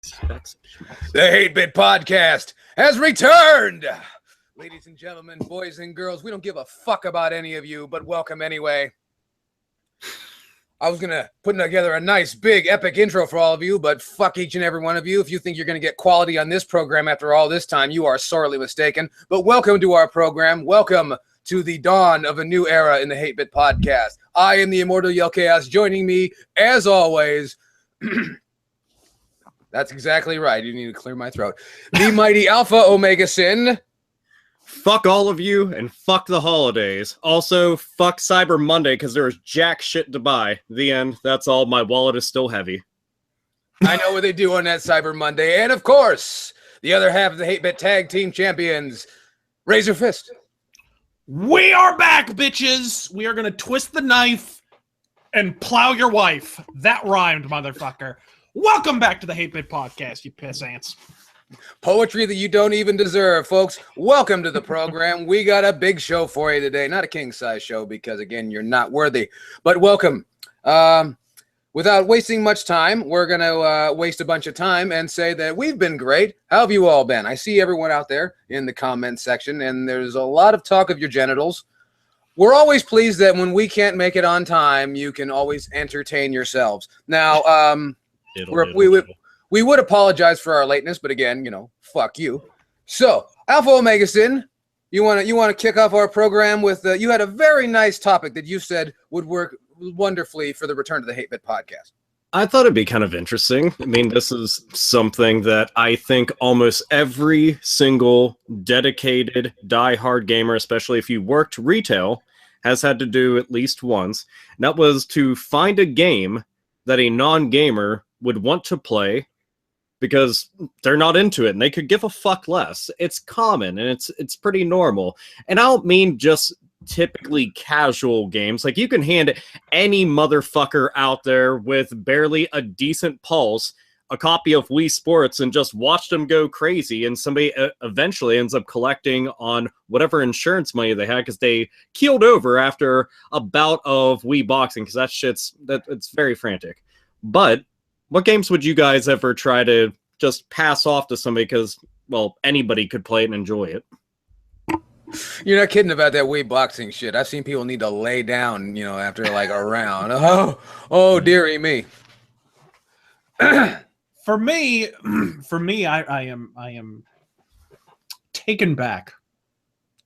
The 8-Bit Podcast has returned! Ladies and gentlemen, boys and girls, we don't give a fuck about any of you, but welcome anyway. I was going to put together a nice, big, epic intro for all of you, but fuck each and every one of you. If you think you're going to get quality on this program after all this time, you are sorely mistaken. But welcome to our program. Welcome to the dawn of a new era in the 8-Bit Podcast. I am the immortal Yell Chaos. Joining me, as always... That's exactly right. You need to clear my throat. The mighty Alpha Omega Sin. Fuck all of you and fuck the holidays. Also, fuck Cyber Monday because there was jack shit to buy. The end. That's all. My wallet is still heavy. I know what they do on that Cyber Monday. And of course, the other half of the 8-Bit Tag Team Champions, Razor Fist. We are back, bitches. We are going to twist the knife and plow your wife. That rhymed, motherfucker. Welcome back to the 8-Bit Podcast, you piss ants. Poetry that you don't even deserve, folks. Welcome to the program. We got a big show for you today. Not a king-size show because, again, you're not worthy. But welcome. Without wasting much time, we're going to waste a bunch of time and say that we've been great. How have you all been? I see everyone out there in the comment section, and there's a lot of talk of your genitals. We're always pleased that when we can't make it on time, you can always entertain yourselves. Now, we would apologize for our lateness, but again, you know, fuck you. So, Alpha Omega Sin, you want to kick off our program with you had a very nice topic that you said would work wonderfully for the return to the 8-Bit Podcast. I thought it'd be kind of interesting. I mean, this is something that I think almost every single dedicated die-hard gamer, especially if you worked retail, has had to do at least once. And that was to find a game that a non-gamer would want to play because they're not into it and they could give a fuck less. It's common and it's pretty normal. And I don't mean just typically casual games. Like, you can hand any motherfucker out there with barely a decent pulse a copy of Wii Sports and just watch them go crazy, and somebody eventually ends up collecting on whatever insurance money they had because they keeled over after a bout of Wii boxing, because it's very frantic. But what games would you guys ever try to just pass off to somebody because, well, anybody could play it and enjoy it? You're not kidding about that Wii boxing shit. I've seen people need to lay down, you know, after like a round. Oh, dearie me. For me, I am taken back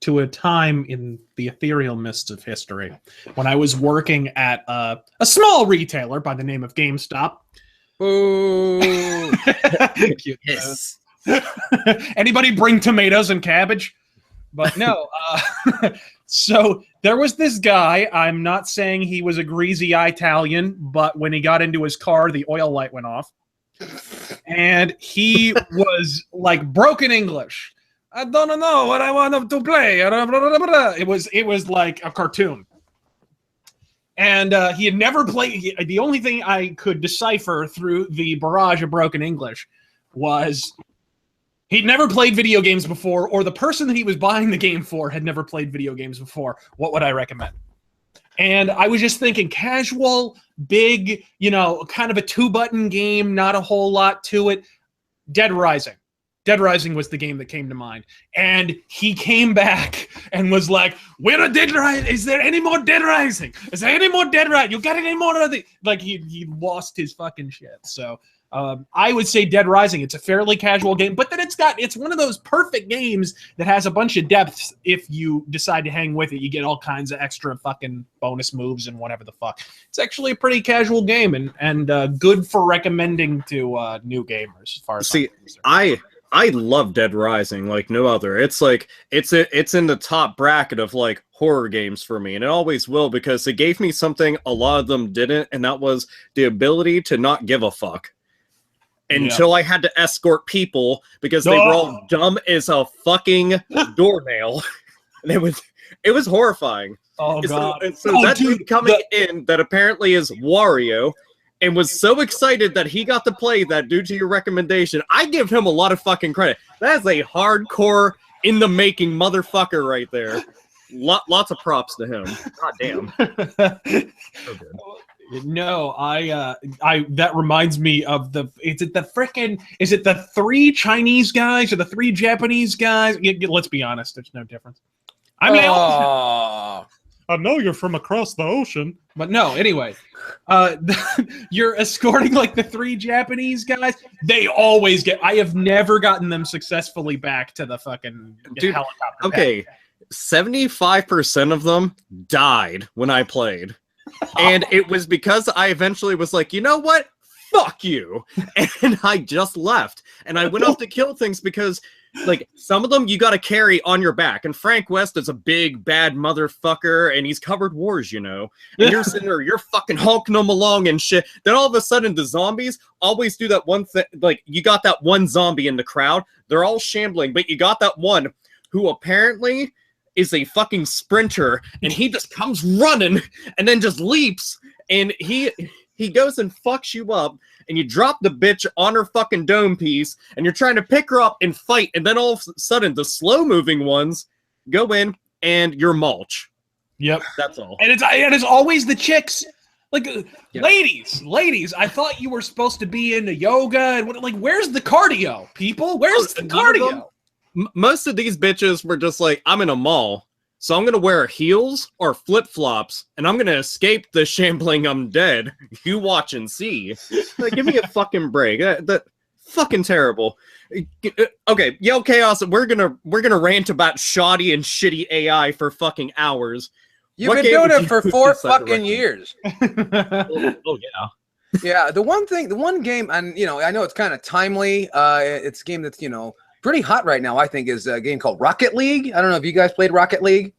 to a time in the ethereal mists of history when I was working at a small retailer by the name of GameStop. Ooh. Cute. Yes. Anybody bring tomatoes and cabbage? But no. So there was this guy. I'm not saying he was a greasy Italian, but when he got into his car, the oil light went off. And he was like broken English. I don't know what I want to play. It was like a cartoon. And he had never played. The only thing I could decipher through the barrage of broken English was he'd never played video games before, or the person that he was buying the game for had never played video games before. What would I recommend? And I was just thinking casual, big, you know, kind of a 2-button game, not a whole lot to it. Dead Rising. Dead Rising was the game that came to mind. And he came back and was like, "Where are Dead Rising? Is there any more Dead Rising? Is there any more Dead Rising? You got any more of the..." Like, he lost his fucking shit. So I would say Dead Rising. It's a fairly casual game, but then it's one of those perfect games that has a bunch of depth. If you decide to hang with it, you get all kinds of extra fucking bonus moves and whatever the fuck. It's actually a pretty casual game and good for recommending to new gamers. As far as I love Dead Rising like no other. It's like it's in the top bracket of like horror games for me, and it always will, because it gave me something a lot of them didn't, and that was the ability to not give a fuck. Until I had to escort people because they were all dumb as a fucking doornail. And it was horrifying. Oh, God. So that dude coming in that apparently is Wario and was so excited that he got to play that due to your recommendation, I give him a lot of fucking credit. That is a hardcore in the making motherfucker right there. Lots of props to him. God damn. So good. No, I that reminds me of is it the 3 Chinese guys or the 3 Japanese guys? Let's be honest, there's no difference. I mean, I know you're from across the ocean, but no. Anyway, you're escorting like the 3 Japanese guys. They always get. I have never gotten them successfully back to the fucking helicopter. Okay, 75% of them died when I played. And it was because I eventually was like, you know what? Fuck you. And I just left. And I went off to kill things because, like, some of them you got to carry on your back. And Frank West is a big, bad motherfucker, and he's covered wars, you know. And you're sitting there, you're fucking hulking them along and shit. Then all of a sudden, the zombies always do that one thing. Like, you got that one zombie in the crowd. They're all shambling, but you got that one who apparently is a fucking sprinter, and he just comes running and then just leaps, and he goes and fucks you up, and you drop the bitch on her fucking dome piece, and you're trying to pick her up and fight, and then all of a sudden the slow moving ones go in and you're mulch. Yep, that's all. And it's always the chicks. Like, ladies, I thought you were supposed to be into yoga and like, where's the cardio, people? Where's the cardio? Most of these bitches were just like, I'm in a mall, so I'm going to wear heels or flip-flops, and I'm going to escape the shambling undead. You watch and see. Like, give me a fucking break. That fucking terrible. Okay, Yell Chaos, we're gonna rant about shoddy and shitty AI for fucking hours. You've been doing it for 4 fucking years. Oh, yeah. Yeah, the one game, and, you know, I know it's kind of timely. It's a game that's, you know, pretty hot right now, I think, is a game called Rocket League. I don't know if you guys played Rocket League.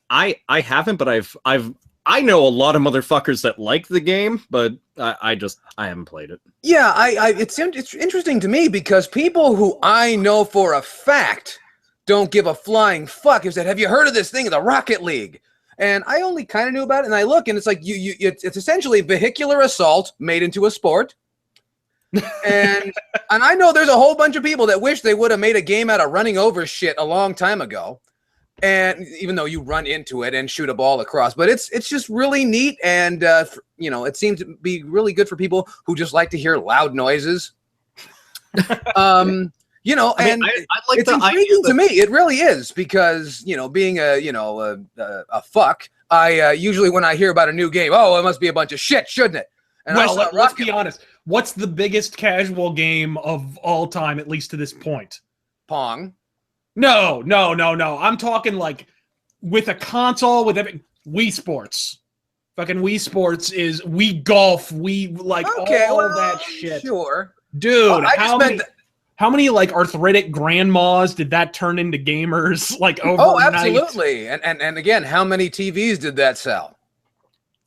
I haven't, but I know a lot of motherfuckers that like the game, but I haven't played it. Yeah, it's interesting to me because people who I know for a fact don't give a flying fuck have said, "Have you heard of this thing, the Rocket League?" And I only kind of knew about it, and I look, and it's like it's essentially vehicular assault made into a sport. and I know there's a whole bunch of people that wish they would have made a game out of running over shit a long time ago. And even though you run into it and shoot a ball across, but it's just really neat, and you know, it seems to be really good for people who just like to hear loud noises. You know, I like it's intriguing to me. It really is, because, you know, being a fuck, I usually when I hear about a new game, oh, it must be a bunch of shit, shouldn't it? And well, let's be honest. What's the biggest casual game of all time, at least to this point? Pong. No. I'm talking like with a console, with Wii Sports. Fucking Wii Sports is Wii Golf, all of that shit. Sure. Dude, how many like arthritic grandmas did that turn into gamers like overnight? Oh, absolutely. And again, how many TVs did that sell?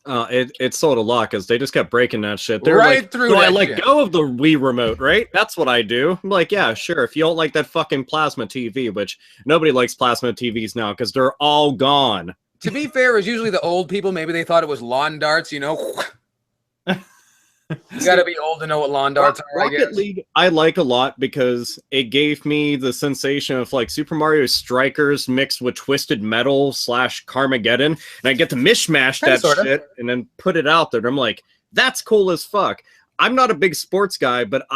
It sold a lot because they just kept breaking that shit. They're right like, through. I let go of the Wii remote, right? That's what I do. I'm like, yeah, sure. If you don't like that fucking plasma TV, which nobody likes plasma TVs now because they're all gone. To be fair, it was usually the old people. Maybe they thought it was lawn darts, you know. You got to be old to know what lawn darts are. Rocket League, I like a lot because it gave me the sensation of like Super Mario Strikers mixed with Twisted Metal / Carmageddon, and I get to mishmash that shit and then put it out there. And I'm like, that's cool as fuck. I'm not a big sports guy, but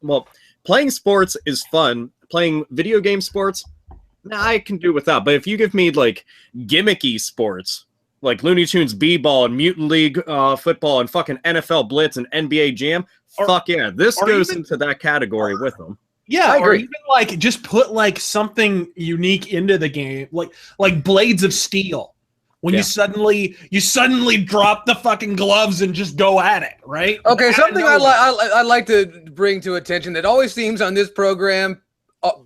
well, playing sports is fun. Playing video game sports, I can do without. But if you give me like gimmicky sports, like Looney Tunes B-Ball and Mutant League football and fucking NFL Blitz and NBA Jam, fuck yeah. This goes into that category with them. Yeah, or even like just put like something unique into the game, like Blades of Steel. When you suddenly drop the fucking gloves and just go at it, right? Okay, something I like to bring to attention that always seems on this program.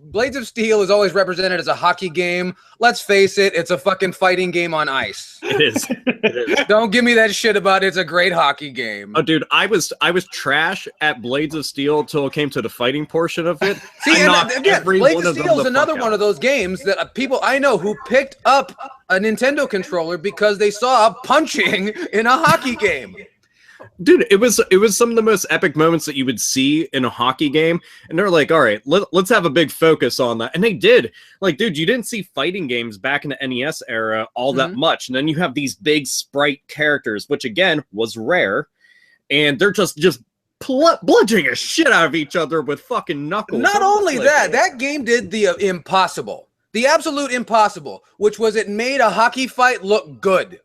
Blades of Steel is always represented as a hockey game. Let's face it, it's a fucking fighting game on ice. It is. It is. Don't give me that shit about it's a great hockey game. Oh, dude, I was trash at Blades of Steel until it came to the fighting portion of it. See, and again, Blades of Steel is another one of those games that people I know who picked up a Nintendo controller because they saw punching in a hockey game. Dude, it was some of the most epic moments that you would see in a hockey game, and they're like, all right, let's have a big focus on that. And they did. Like, dude, you didn't see fighting games back in the NES era all that much. And then you have these big sprite characters, which again was rare, and they're just bludgeoning a shit out of each other with fucking knuckles. Not only that, that game did the impossible, the absolute impossible, which was it made a hockey fight look good.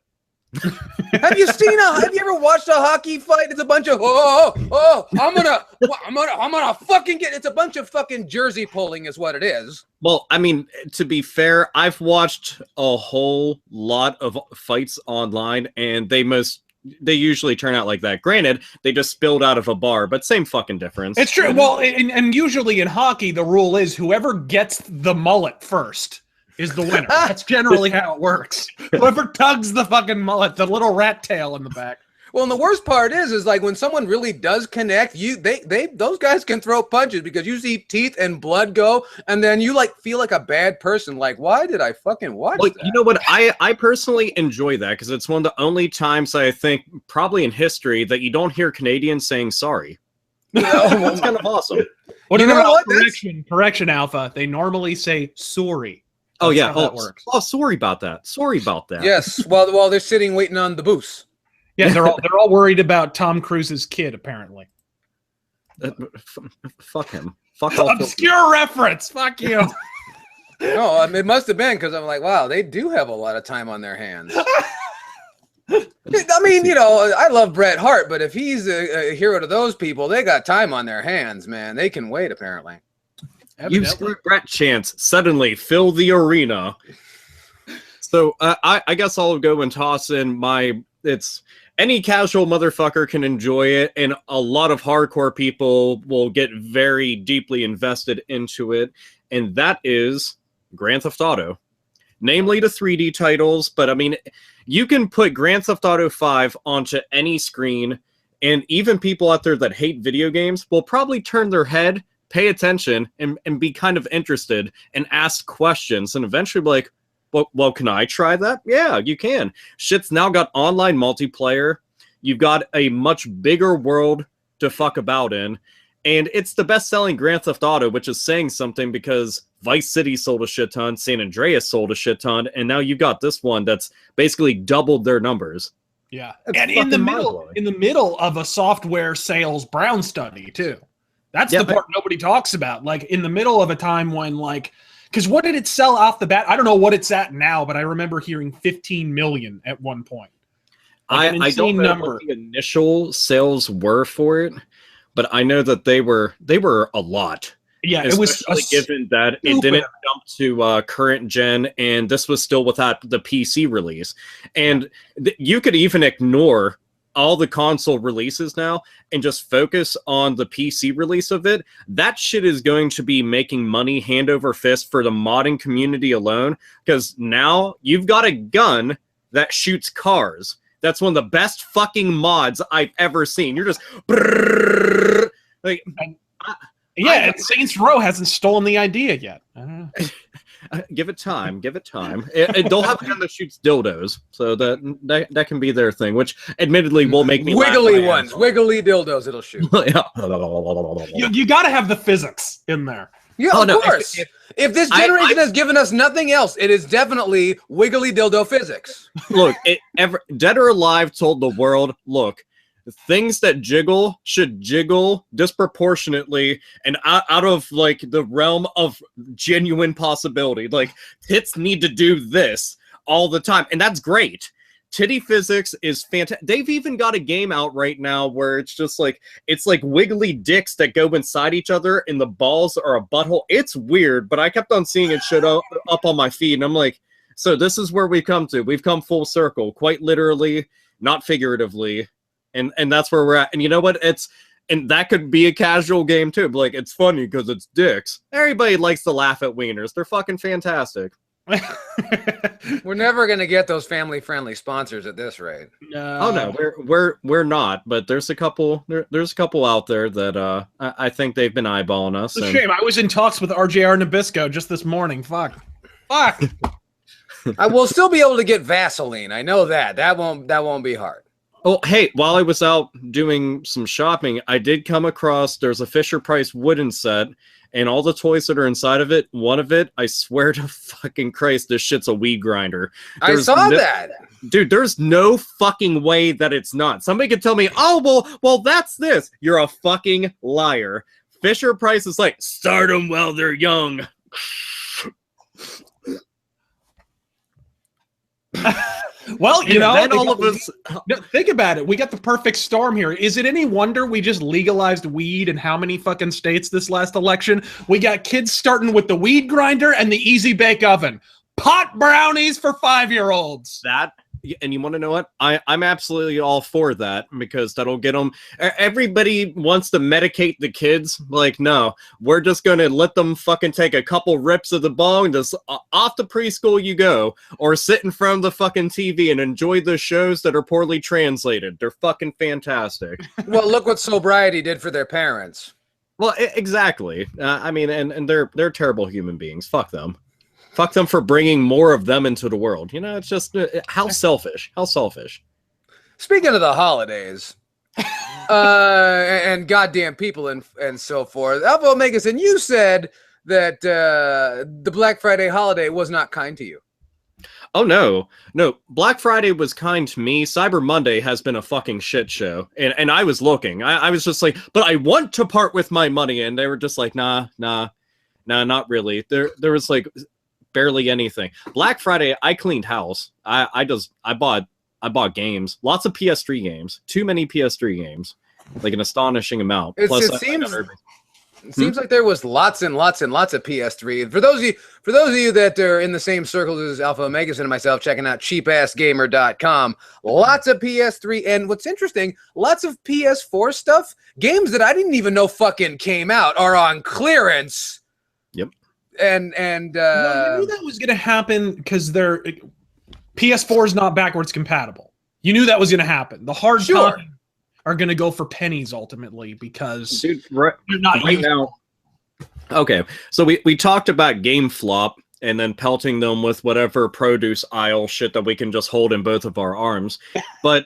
Have you ever watched a hockey fight? It's a bunch of I'm gonna fucking get. It's a bunch of fucking jersey pulling, is what it is. Well, I mean, to be fair, I've watched a whole lot of fights online, and they usually turn out like that. Granted, they just spilled out of a bar, but same fucking difference. It's true. Well, and usually in hockey, the rule is whoever gets the mullet first is the winner. That's generally how it works. Whoever tugs the fucking mullet, the little rat tail in the back. Well, and the worst part is like when someone really does connect, those guys can throw punches because you see teeth and blood go, and then you like feel like a bad person. Like, why did I fucking watch that? You know what? I personally enjoy that because it's one of the only times I think probably in history that you don't hear Canadians saying sorry. It's kind of awesome. What you know what? Correction, Alpha. They normally say sorry. Oh yeah. Oh, sorry about that. Sorry about that. Yes. While they're sitting waiting on the booth. Yeah, they're all worried about Tom Cruise's kid. Apparently. Fuck him. Fuck off. Obscure reference. Fuck you. No, it must have been because I'm like, wow, they do have a lot of time on their hands. I mean, I love Bret Hart, but if he's a hero to those people, they got time on their hands, man. They can wait, apparently. You screwed Brett Chance. Suddenly fill the arena. So I guess I'll go and toss in it's any casual motherfucker can enjoy it, and a lot of hardcore people will get very deeply invested into it, and that is Grand Theft Auto. Namely the 3D titles, but I mean, you can put Grand Theft Auto 5 onto any screen, and even people out there that hate video games will probably turn their head, pay attention, and be kind of interested and ask questions, and eventually be like, well, can I try that? Yeah, you can. Shit's now got online multiplayer. You've got a much bigger world to fuck about in, and it's the best-selling Grand Theft Auto, which is saying something because Vice City sold a shit ton, San Andreas sold a shit ton, and now you've got this one that's basically doubled their numbers. Yeah, and in the middle of a software sales brown study too. That's the part nobody talks about. Like in the middle of a time when because what did it sell off the bat? I don't know what it's at now, but I remember hearing 15 million at one point. I don't know what the initial sales were for it, but I know that they were a lot. Yeah, especially it was given that it didn't jump to current gen, and this was still without the PC release. And you could even ignore all the console releases now and just focus on the PC release of it. That shit is going to be making money hand over fist for the modding community alone, because now you've got a gun that shoots cars. That's one of the best fucking mods I've ever seen. You're just and Saints Row hasn't stolen the idea yet. Give it time. Give it time. They'll have a gun that shoots dildos, so that can be their thing. Which, admittedly, will make me wiggly ones, wiggly dildos. It'll shoot. You got to have the physics in there. Yeah, of course. If this generation has given us nothing else, it is definitely wiggly dildo physics. Look, Dead or Alive told the world, look, things that jiggle should jiggle disproportionately and out of the realm of genuine possibility. Like, tits need to do this all the time, and that's great. Titty physics is fantastic. They've even got a game out right now where it's just it's like wiggly dicks that go inside each other and the balls are a butthole. It's weird, but I kept on seeing it shit up on my feed, and I'm like, so this is where we've come to. We've come full circle, quite literally, not figuratively. And that's where we're at. And you know what? And that could be a casual game too. But it's funny because it's dicks. Everybody likes to laugh at wieners. They're fucking fantastic. We're never gonna get those family-friendly sponsors at this rate. No. Oh no, we're not. But there's a couple. There's a couple out there that I think they've been eyeballing us. It's a shame. I was in talks with RJR Nabisco just this morning. Fuck. I will still be able to get Vaseline. I know that. That won't be hard. Oh, hey, while I was out doing some shopping, I did come across, there's a Fisher-Price wooden set, and all the toys that are inside of it, one of it, I swear to fucking Christ, this shit's a weed grinder. I saw that. Dude, there's no fucking way that it's not. Somebody could tell me, oh, well, that's this. You're a fucking liar. Fisher-Price is like, start them while they're young. Well, you know, all of us. Think about it. We got the perfect storm here. Is it any wonder we just legalized weed in how many fucking states this last election? We got kids starting with the weed grinder and the easy bake oven. Pot brownies for 5-year-olds. That, and you want to know what? I'm absolutely all for that, because that'll get them. Everybody wants to medicate the kids. Like, no, we're just going to let them fucking take a couple rips of the bong, just off to preschool you go, or sit in front of the fucking TV and enjoy the shows that are poorly translated. They're fucking fantastic. Well, look what Sobriety did for their parents. Well, exactly. I mean, and they're terrible human beings. Fuck them. Fuck them for bringing more of them into the world. You know, it's just how selfish. How selfish. Speaking of the holidays, and goddamn people and so forth, Alpha Omegas, and you said that the Black Friday holiday was not kind to you. Oh, no. Black Friday was kind to me. Cyber Monday has been a fucking shit show. And I was looking. I was just like, but I want to part with my money. And they were just like, nah, not really. There was like barely anything. Black Friday, I cleaned house. I bought games. Lots of PS3 games. Too many PS3 games. Like an astonishing amount. It seems like there was lots and lots and lots of PS3. For those of you that are in the same circles as Alpha Omegas and myself, checking out cheapassgamer.com, lots of PS3, and what's interesting, lots of PS4 stuff. Games that I didn't even know fucking came out are on clearance. Yep. And well, you knew that was going to happen because PS4 is not backwards compatible. You knew that was going to happen. The hard copies are going to go for pennies ultimately because they're not right now. Okay, so we talked about GameFlop and then pelting them with whatever produce aisle shit that we can just hold in both of our arms, but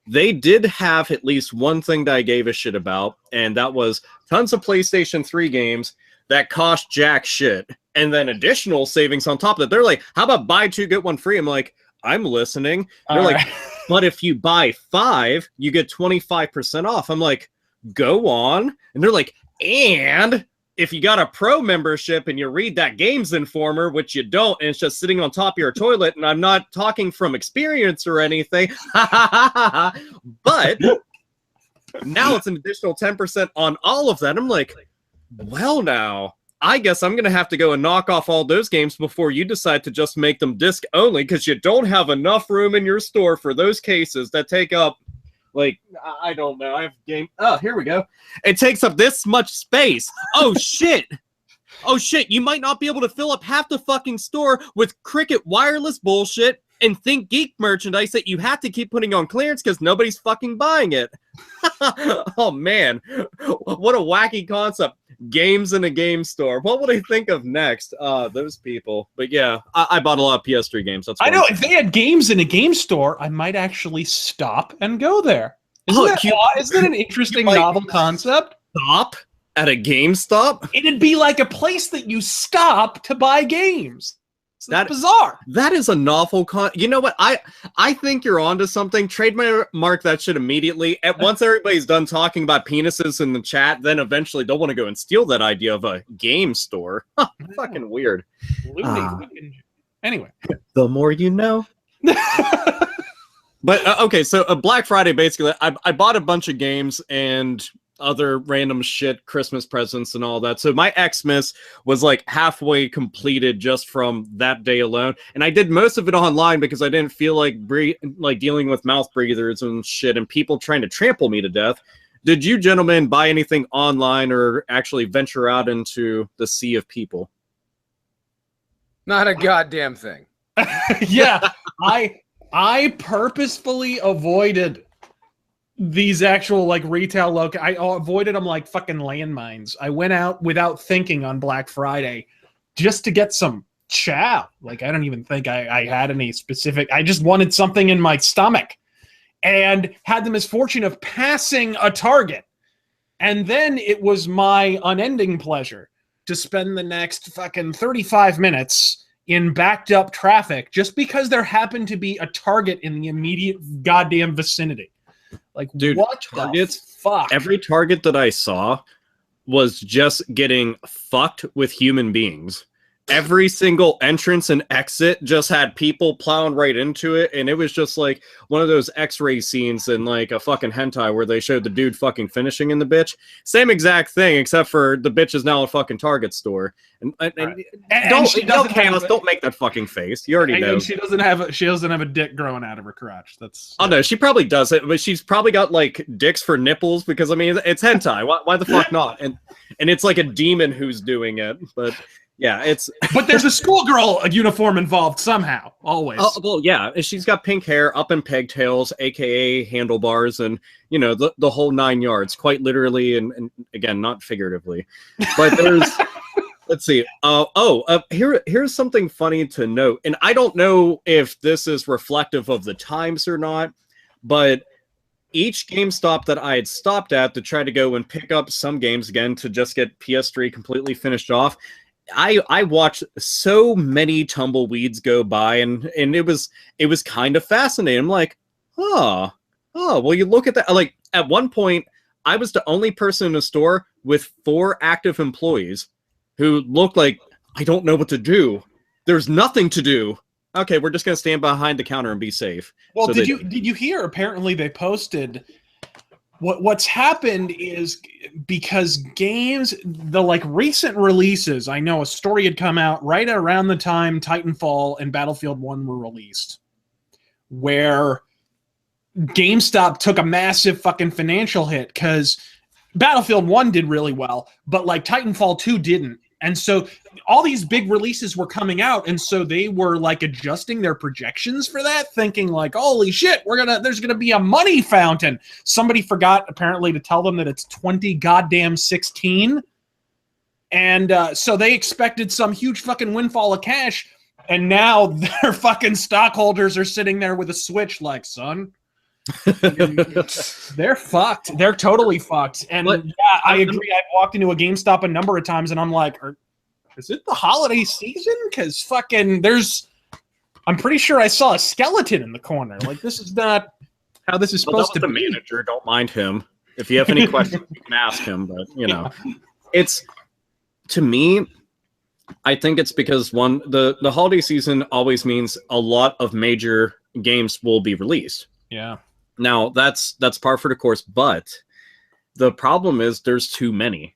they did have at least one thing that I gave a shit about, and that was tons of PlayStation 3 games that cost jack shit, and then additional savings on top of that. They're like, how about buy 2 get 1 free? I'm like, I'm listening. They're like, but if you buy 5, you get 25% off. I'm like, go on. And they're like, and if you got a pro membership and you read that Games Informer, which you don't, and it's just sitting on top of your toilet, and I'm not talking from experience or anything, but now it's an additional 10% on all of that. I'm like, well, now, I guess I'm going to have to go and knock off all those games before you decide to just make them disc only, because you don't have enough room in your store for those cases that take up, like, I don't know. I have game. Oh, here we go. It takes up this much space. Oh, shit. Oh, shit. You might not be able to fill up half the fucking store with Cricket wireless bullshit and Think Geek merchandise that you have to keep putting on clearance because nobody's fucking buying it. Oh, man. What a wacky concept. Games in a game store. What would I think of next? Those people. But yeah, I bought a lot of PS3 games. That's I know. If they had games in a game store, I might actually stop and go there. Isn't that an interesting novel concept? Stop at a GameStop? It'd be like a place that you stop to buy games. That's bizarre. That is a novel you know what? I think you're onto something. Trademark that shit immediately. At once everybody's done talking about penises in the chat, then eventually they'll want to go and steal that idea of a game store. Fucking weird. Anyway. The more you know. But okay, so Black Friday, basically, I bought a bunch of games and other random shit, Christmas presents and all that. So my Xmas was like halfway completed just from that day alone. And I did most of it online because I didn't feel like dealing with mouth breathers and shit and people trying to trample me to death. Did you gentlemen buy anything online or actually venture out into the sea of people? Not a goddamn thing. Yeah, I purposefully avoided these actual like retail I avoided them like fucking landmines. I went out without thinking on Black Friday just to get some chow. Like I don't even think I had any specific. I just wanted something in my stomach, and had the misfortune of passing a Target. And then it was my unending pleasure to spend the next fucking 35 minutes in backed up traffic just because there happened to be a Target in the immediate goddamn vicinity. Like, dude, what Targets, the fuck? every Target that I saw was just getting fucked with human beings. Every single entrance and exit just had people plowing right into it, and it was just like one of those X-ray scenes in like a fucking hentai where they showed the dude fucking finishing in the bitch. Same exact thing, except for the bitch is now a fucking Target store. And don't make that fucking face. You already know. And she doesn't have a dick growing out of her crotch. That's no, she probably does it, but she's probably got like dicks for nipples because I mean it's hentai. Why the fuck not? And it's like a demon who's doing it, but. Yeah, but there's a schoolgirl uniform involved somehow, always. Oh, well, yeah, she's got pink hair, up in pigtails, aka handlebars, and you know the whole 9 yards, quite literally, and again, not figuratively. But there's, let's see. Here's something funny to note, and I don't know if this is reflective of the times or not, but each GameStop that I had stopped at to try to go and pick up some games again to just get PS3 completely finished off. I watched so many tumbleweeds go by, and it was kind of fascinating. I'm like, well, you look at that. Like at one point, I was the only person in the store with 4 active employees who looked like I don't know what to do. There's nothing to do. Okay, we're just gonna stand behind the counter and be safe. Well, so did you hear? Apparently, they posted. What's happened is because games, the like recent releases, I know a story had come out right around the time Titanfall and Battlefield 1 were released, where GameStop took a massive fucking financial hit because Battlefield 1 did really well, but like Titanfall 2 didn't. And so all these big releases were coming out, and so they were like adjusting their projections for that, thinking like, holy shit, there's gonna be a money fountain. Somebody forgot apparently to tell them that it's 2016. And so they expected some huge fucking windfall of cash, and now their fucking stockholders are sitting there with a switch like, son, they're fucked. They're totally fucked. And yeah, I agree. I've walked into a GameStop a number of times, and I'm like, is it the holiday season? Because fucking I'm pretty sure I saw a skeleton in the corner. Like, this is not how this is supposed to be. The manager, don't mind him. If you have any questions, you can ask him. But you know, it's, to me, I think it's because the holiday season always means a lot of major games will be released. Yeah. Now, that's par for the course, but the problem is there's too many.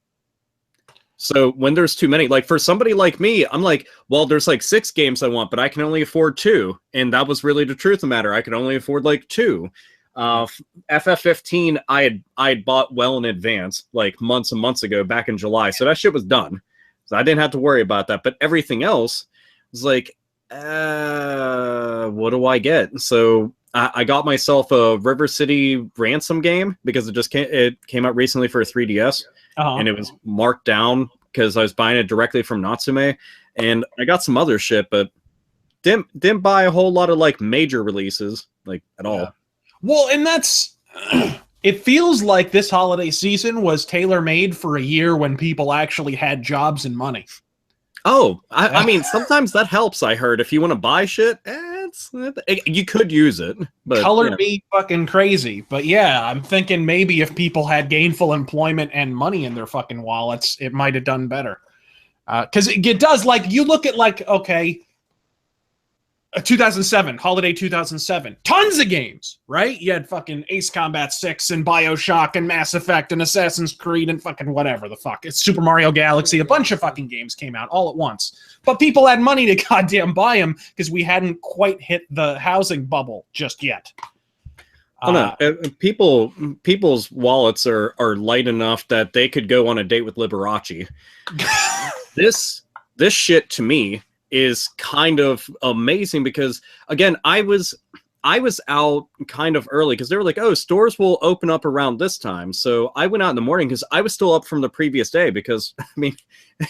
So when there's too many, like for somebody like me, I'm like, well, there's like 6 games I want, but I can only afford 2. And that was really the truth of the matter. I could only afford like 2. FF15, I had bought well in advance, like months and months ago, back in July. So that shit was done. So I didn't have to worry about that. But everything else was like, what do I get? So I got myself a River City Ransom game because it came out recently for a 3DS, and it was marked down because I was buying it directly from Natsume, and I got some other shit, but didn't buy a whole lot of like major releases like at all. Well, and that's it feels like this holiday season was tailor-made for a year when people actually had jobs and money. Oh, I mean, sometimes that helps. I heard if you want to buy shit, you could use it. But color me fucking crazy, but yeah, I'm thinking maybe if people had gainful employment and money in their fucking wallets, it might have done better. Because it does, like, you look at like, okay, 2007, holiday 2007, tons of games, right? You had fucking Ace Combat 6 and BioShock and Mass Effect and Assassin's Creed and fucking whatever the fuck. It's Super Mario Galaxy. A bunch of fucking games came out all at once. But people had money to goddamn buy them because we hadn't quite hit the housing bubble just yet. No, people's wallets are light enough that they could go on a date with Liberace. This shit to me is kind of amazing because, again, I was out kind of early because they were like, oh, stores will open up around this time. So I went out in the morning because I was still up from the previous day because, I mean,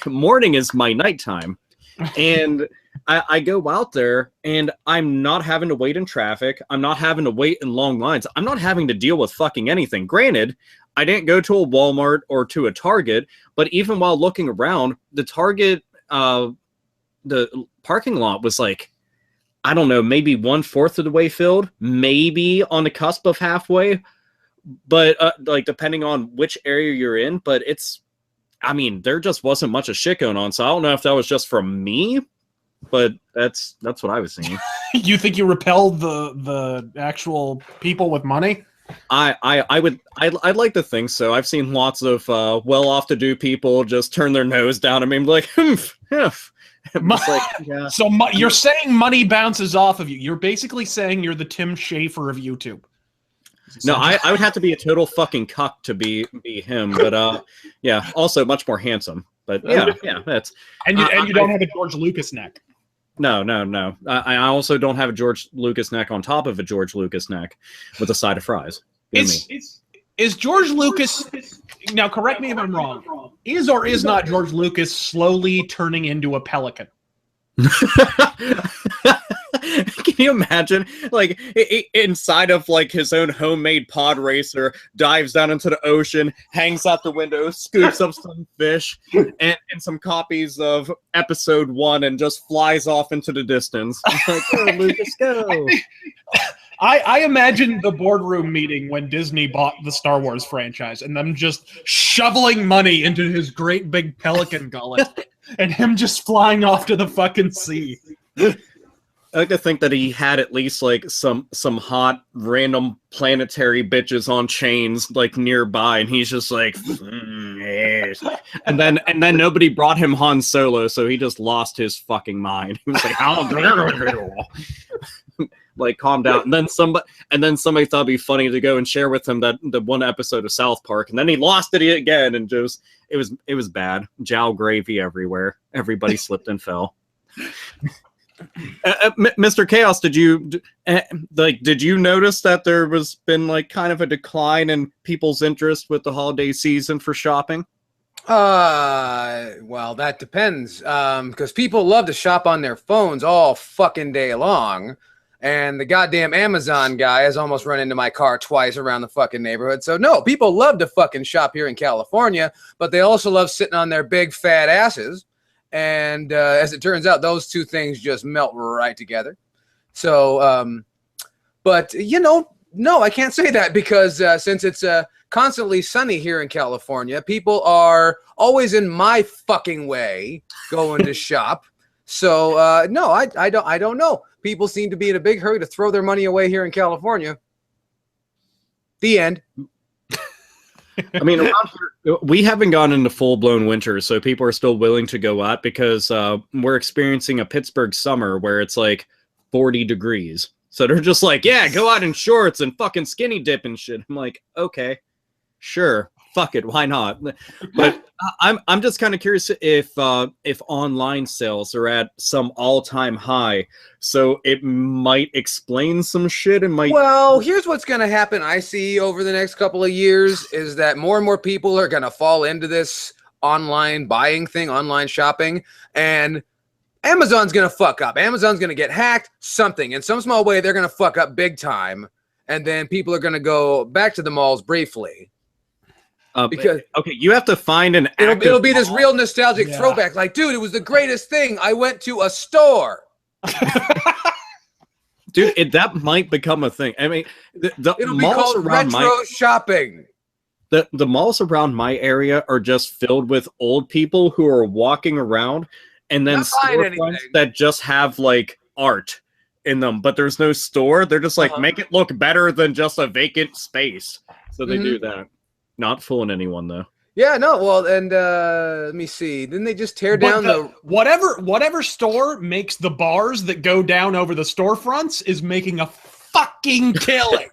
morning is my nighttime. And I go out there and I'm not having to wait in traffic. I'm not having to wait in long lines. I'm not having to deal with fucking anything. Granted, I didn't go to a Walmart or to a Target, but even while looking around, the Target, the parking lot was like, I don't know, maybe 1/4 of the way filled, maybe on the cusp of halfway, but like depending on which area you're in. But I mean, there just wasn't much of shit going on, so I don't know if that was just from me, but that's what I was seeing. You think you repelled the actual people with money? I'd like to think so. I've seen lots of well-off-to-do people just turn their nose down at me and be like, humph, humph. Like, yeah. So you're saying money bounces off of you. You're basically saying you're the Tim Schafer of YouTube. No, I would have to be a total fucking cuck to be him, but yeah, also much more handsome. But yeah, that's and you don't have a George Lucas neck. No. I also don't have a George Lucas neck on top of a George Lucas neck with a side of fries. Is George Lucas, now correct me if I'm wrong, is or is not George Lucas slowly turning into a pelican? Can you imagine, like, inside of like his own homemade pod racer, dives down into the ocean, hangs out the window, scoops up some fish and some copies of episode 1 and just flies off into the distance. It's like, go, Lucas, go. I imagine the boardroom meeting when Disney bought the Star Wars franchise and them just shoveling money into his great big pelican gullet and him just flying off to the fucking sea. I like to think that he had at least like some hot random planetary bitches on chains like nearby, and he's just like, yes. and then nobody brought him Han Solo, so he just lost his fucking mind. He was like, how like, calm down. And then somebody thought it'd be funny to go and share with him that the one episode of South Park, and then he lost it again, and just it was bad. Jowl gravy everywhere. Everybody slipped and fell. Mr. Chaos, did you notice that there was been like kind of a decline in people's interest with the holiday season for shopping? Well, that depends. Because people love to shop on their phones all fucking day long. And the goddamn Amazon guy has almost run into my car twice around the fucking neighborhood. So no, people love to fucking shop here in California, but they also love sitting on their big fat asses. And as it turns out, those two things just melt right together. So, but you know, no, I can't say that because since it's constantly sunny here in California, people are always in my fucking way going to shop. So no, I don't know. People seem to be in a big hurry to throw their money away here in California. The end. I mean, around here, we haven't gone into full-blown winter, so people are still willing to go out because we're experiencing a Pittsburgh summer where it's like 40 degrees. So they're just like, yeah, go out in shorts and fucking skinny dip and shit. I'm like, okay, sure, fuck it, why not? But I'm just kind of curious if online sales are at some all-time high, so it might explain some shit. And might. Well, here's what's going to happen. I see over the next couple of years is that more and more people are going to fall into this online buying thing, online shopping, and Amazon's going to fuck up. Amazon's going to get hacked. Something in some small way, they're going to fuck up big time, and then people are going to go back to the malls briefly. Because okay, you have to find an. It'll be this real nostalgic throwback. Like, dude, it was the greatest thing. I went to a store. Dude, that might become a thing. I mean, the it'll be malls called around retro shopping. The malls around my area are just filled with old people who are walking around, and then storefronts that just have like art in them, but there's no store. They're just like make it look better than just a vacant space. So they do that. Not fooling anyone though. Yeah, no. Well, and let me see. Didn't they just tear down the whatever store makes the bars that go down over the storefronts is making a fucking killing.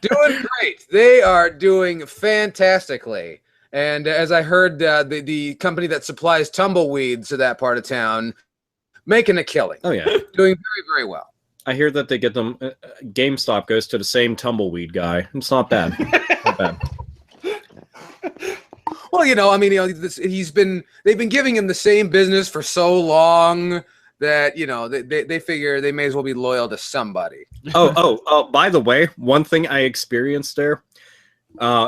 Doing great. They are doing fantastically. And as I heard, the company that supplies tumbleweeds to that part of town making a killing. Oh yeah, doing very, very well. I hear that they get them. GameStop goes to the same tumbleweed guy. It's not bad. Not bad. Well, you know, I mean, you know, they've been giving him the same business for so long, that they figure they may as well be loyal to somebody. By the way, one thing I experienced there,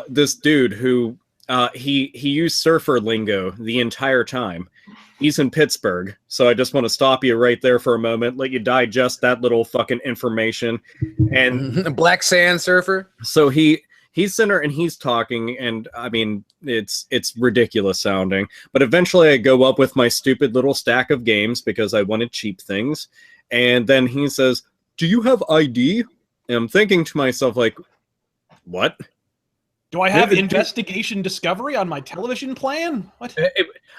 this dude who he used surfer lingo the entire time. He's in Pittsburgh, so I just want to stop you right there for a moment, let you digest that little fucking information. And Black sand surfer. So he's in there and he's talking, and I mean it's ridiculous sounding. But eventually I go up with my stupid little stack of games because I wanted cheap things, and then he says, "Do you have ID?" And I'm thinking to myself, like, what? Do I have investigation discovery on my television plan? What?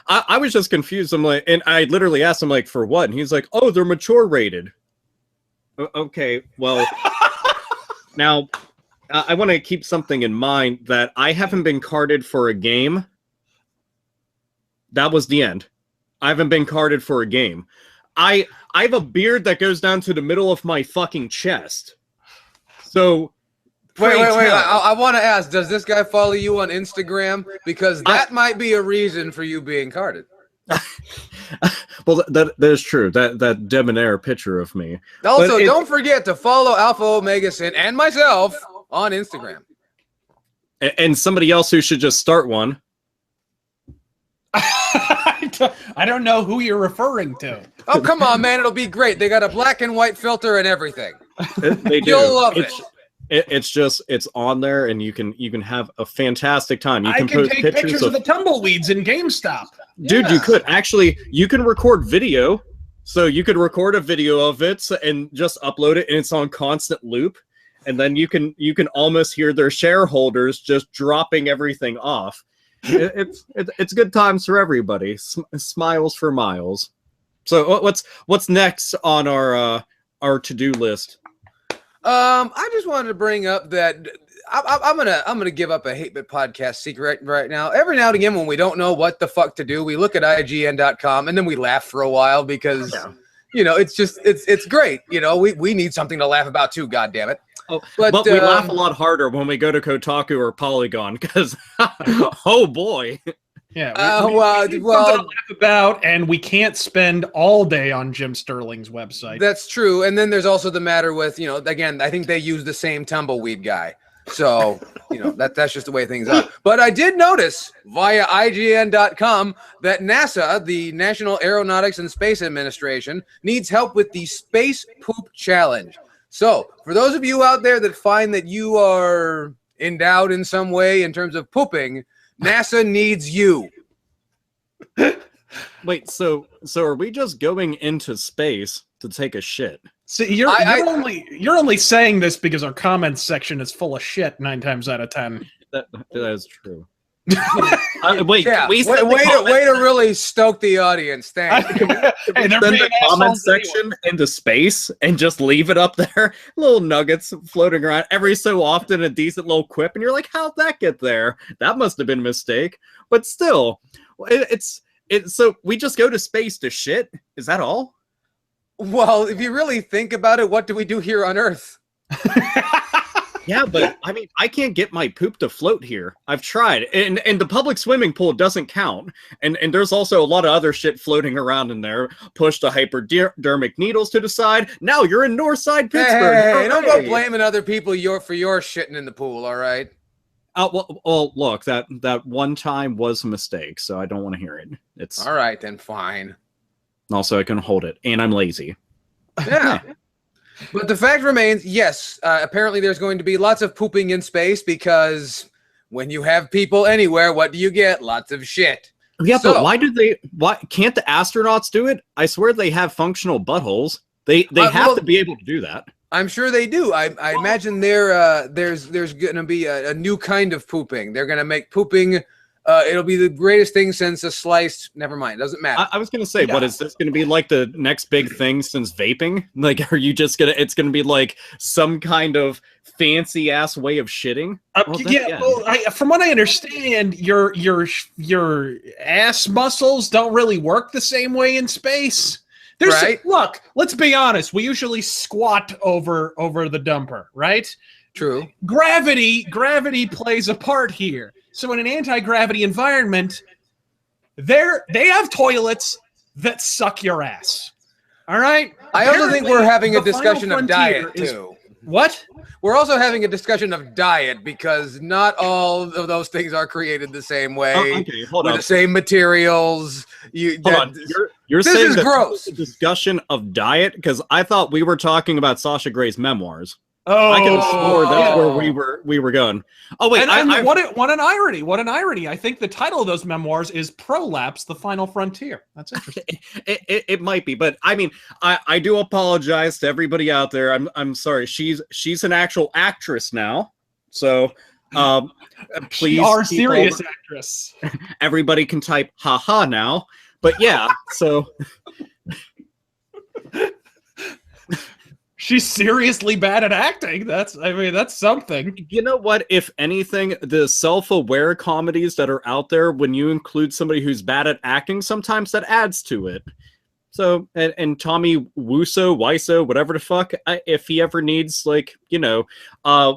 I was just confused. I'm like, and I literally asked him, like, for what? And he's like, "Oh, they're mature rated." Okay, well, now I want to keep something in mind that I haven't been carded for a game. That was the end. I haven't been carded for a game. I have a beard that goes down to the middle of my fucking chest. So. Wait. I want to ask, does this guy follow you on Instagram? Because that might be a reason for you being carded. Well, that is true. That debonair picture of me. Also, don't forget to follow Alpha Omega Sin and myself on Instagram. And somebody else who should just start one. I don't know who you're referring to. Oh, come on, man. It'll be great. They got a black and white filter and everything. They do. You'll love it. It's on there, and you can have a fantastic time. You I can post take pictures of the tumbleweeds in GameStop. Dude, Yeah. you could actually record video. So you could record a video of it and just upload it, and it's on constant loop. And then you can almost hear their shareholders just dropping everything off. It's good times for everybody. Smiles for miles. So what's next on our to-do list? I just wanted to bring up that I'm gonna give up a Hate Bit podcast secret right now. Every now and again, when we don't know what the fuck to do, we look at IGN.com and then we laugh for a while because it's great. We need something to laugh about too. God damn it! But we laugh a lot harder when we go to Kotaku or Polygon because oh boy. Yeah, we need something to laugh about, and we can't spend all day on Jim Sterling's website. That's true. And then there's also the matter with, again, I think they use the same tumbleweed guy. So, that's just the way things are. But I did notice via IGN.com that NASA, the National Aeronautics and Space Administration, needs help with the Space Poop Challenge. So, for those of you out there that find that you are endowed in some way in terms of pooping, NASA needs you. Wait, so are we just going into space to take a shit? See, you're only saying this because our comments section is full of shit 9 times out of 10. That is true. Wait, Yeah, way to really stoke the audience. Thanks. Can we send the comment section into space and just leave it up there? Little nuggets floating around every so often, a decent little quip, and you're like, how'd that get there? That must have been a mistake. But still, it's so we just go to space to shit? Is that all? Well, if you really think about it, what do we do here on Earth? Yeah, but I mean, I can't get my poop to float here. I've tried, and the public swimming pool doesn't count. And there's also a lot of other shit floating around in there. Push the hypodermic needles to the side. Now you're in Northside Pittsburgh. Hey, don't go blaming other people for your shitting in the pool. All right. Well, look, that one time was a mistake, so I don't want to hear it. It's all right then. Fine. Also, I can hold it, and I'm lazy. Yeah. But the fact remains, yes, apparently there's going to be lots of pooping in space because when you have people anywhere, what do you get? Lots of shit. Yeah, but why can't the astronauts do it? I swear they have functional buttholes. They have to be able to do that. I'm sure they do. I imagine there's going to be a new kind of pooping. They're going to make pooping. It'll be the greatest thing since a sliced. Never mind. Doesn't matter. I was gonna say, what is this gonna be like the next big thing since vaping? Like, are you just gonna? It's gonna be like some kind of fancy ass way of shitting. From what I understand, your ass muscles don't really work the same way in space. Look, let's be honest. We usually squat over the dumper, right? True. Gravity plays a part here. So in an anti-gravity environment, they have toilets that suck your ass. All right. I also think we're having a the Final discussion of Frontier diet is- too. What? We're also having a discussion of diet because not all of those things are created the same way Okay, hold with on. the same materials. Hold on. You're this saying is that gross. this is a discussion of diet? Because I thought we were talking about Sasha Gray's memoirs. Oh, I could have swore that's where we were going. Oh wait, and what an irony! What an irony! I think the title of those memoirs is "Prolapse: The Final Frontier." That's interesting. it might be, but I mean, I do apologize to everybody out there. I'm sorry. She's an actual actress now, so please. Our serious actress. Everybody can type "haha" now, but yeah, so. She's seriously bad at acting. That's something. You know what? If anything, the self-aware comedies that are out there, when you include somebody who's bad at acting, sometimes that adds to it. So, and Tommy Wiseau, whatever the fuck, if he ever needs, like,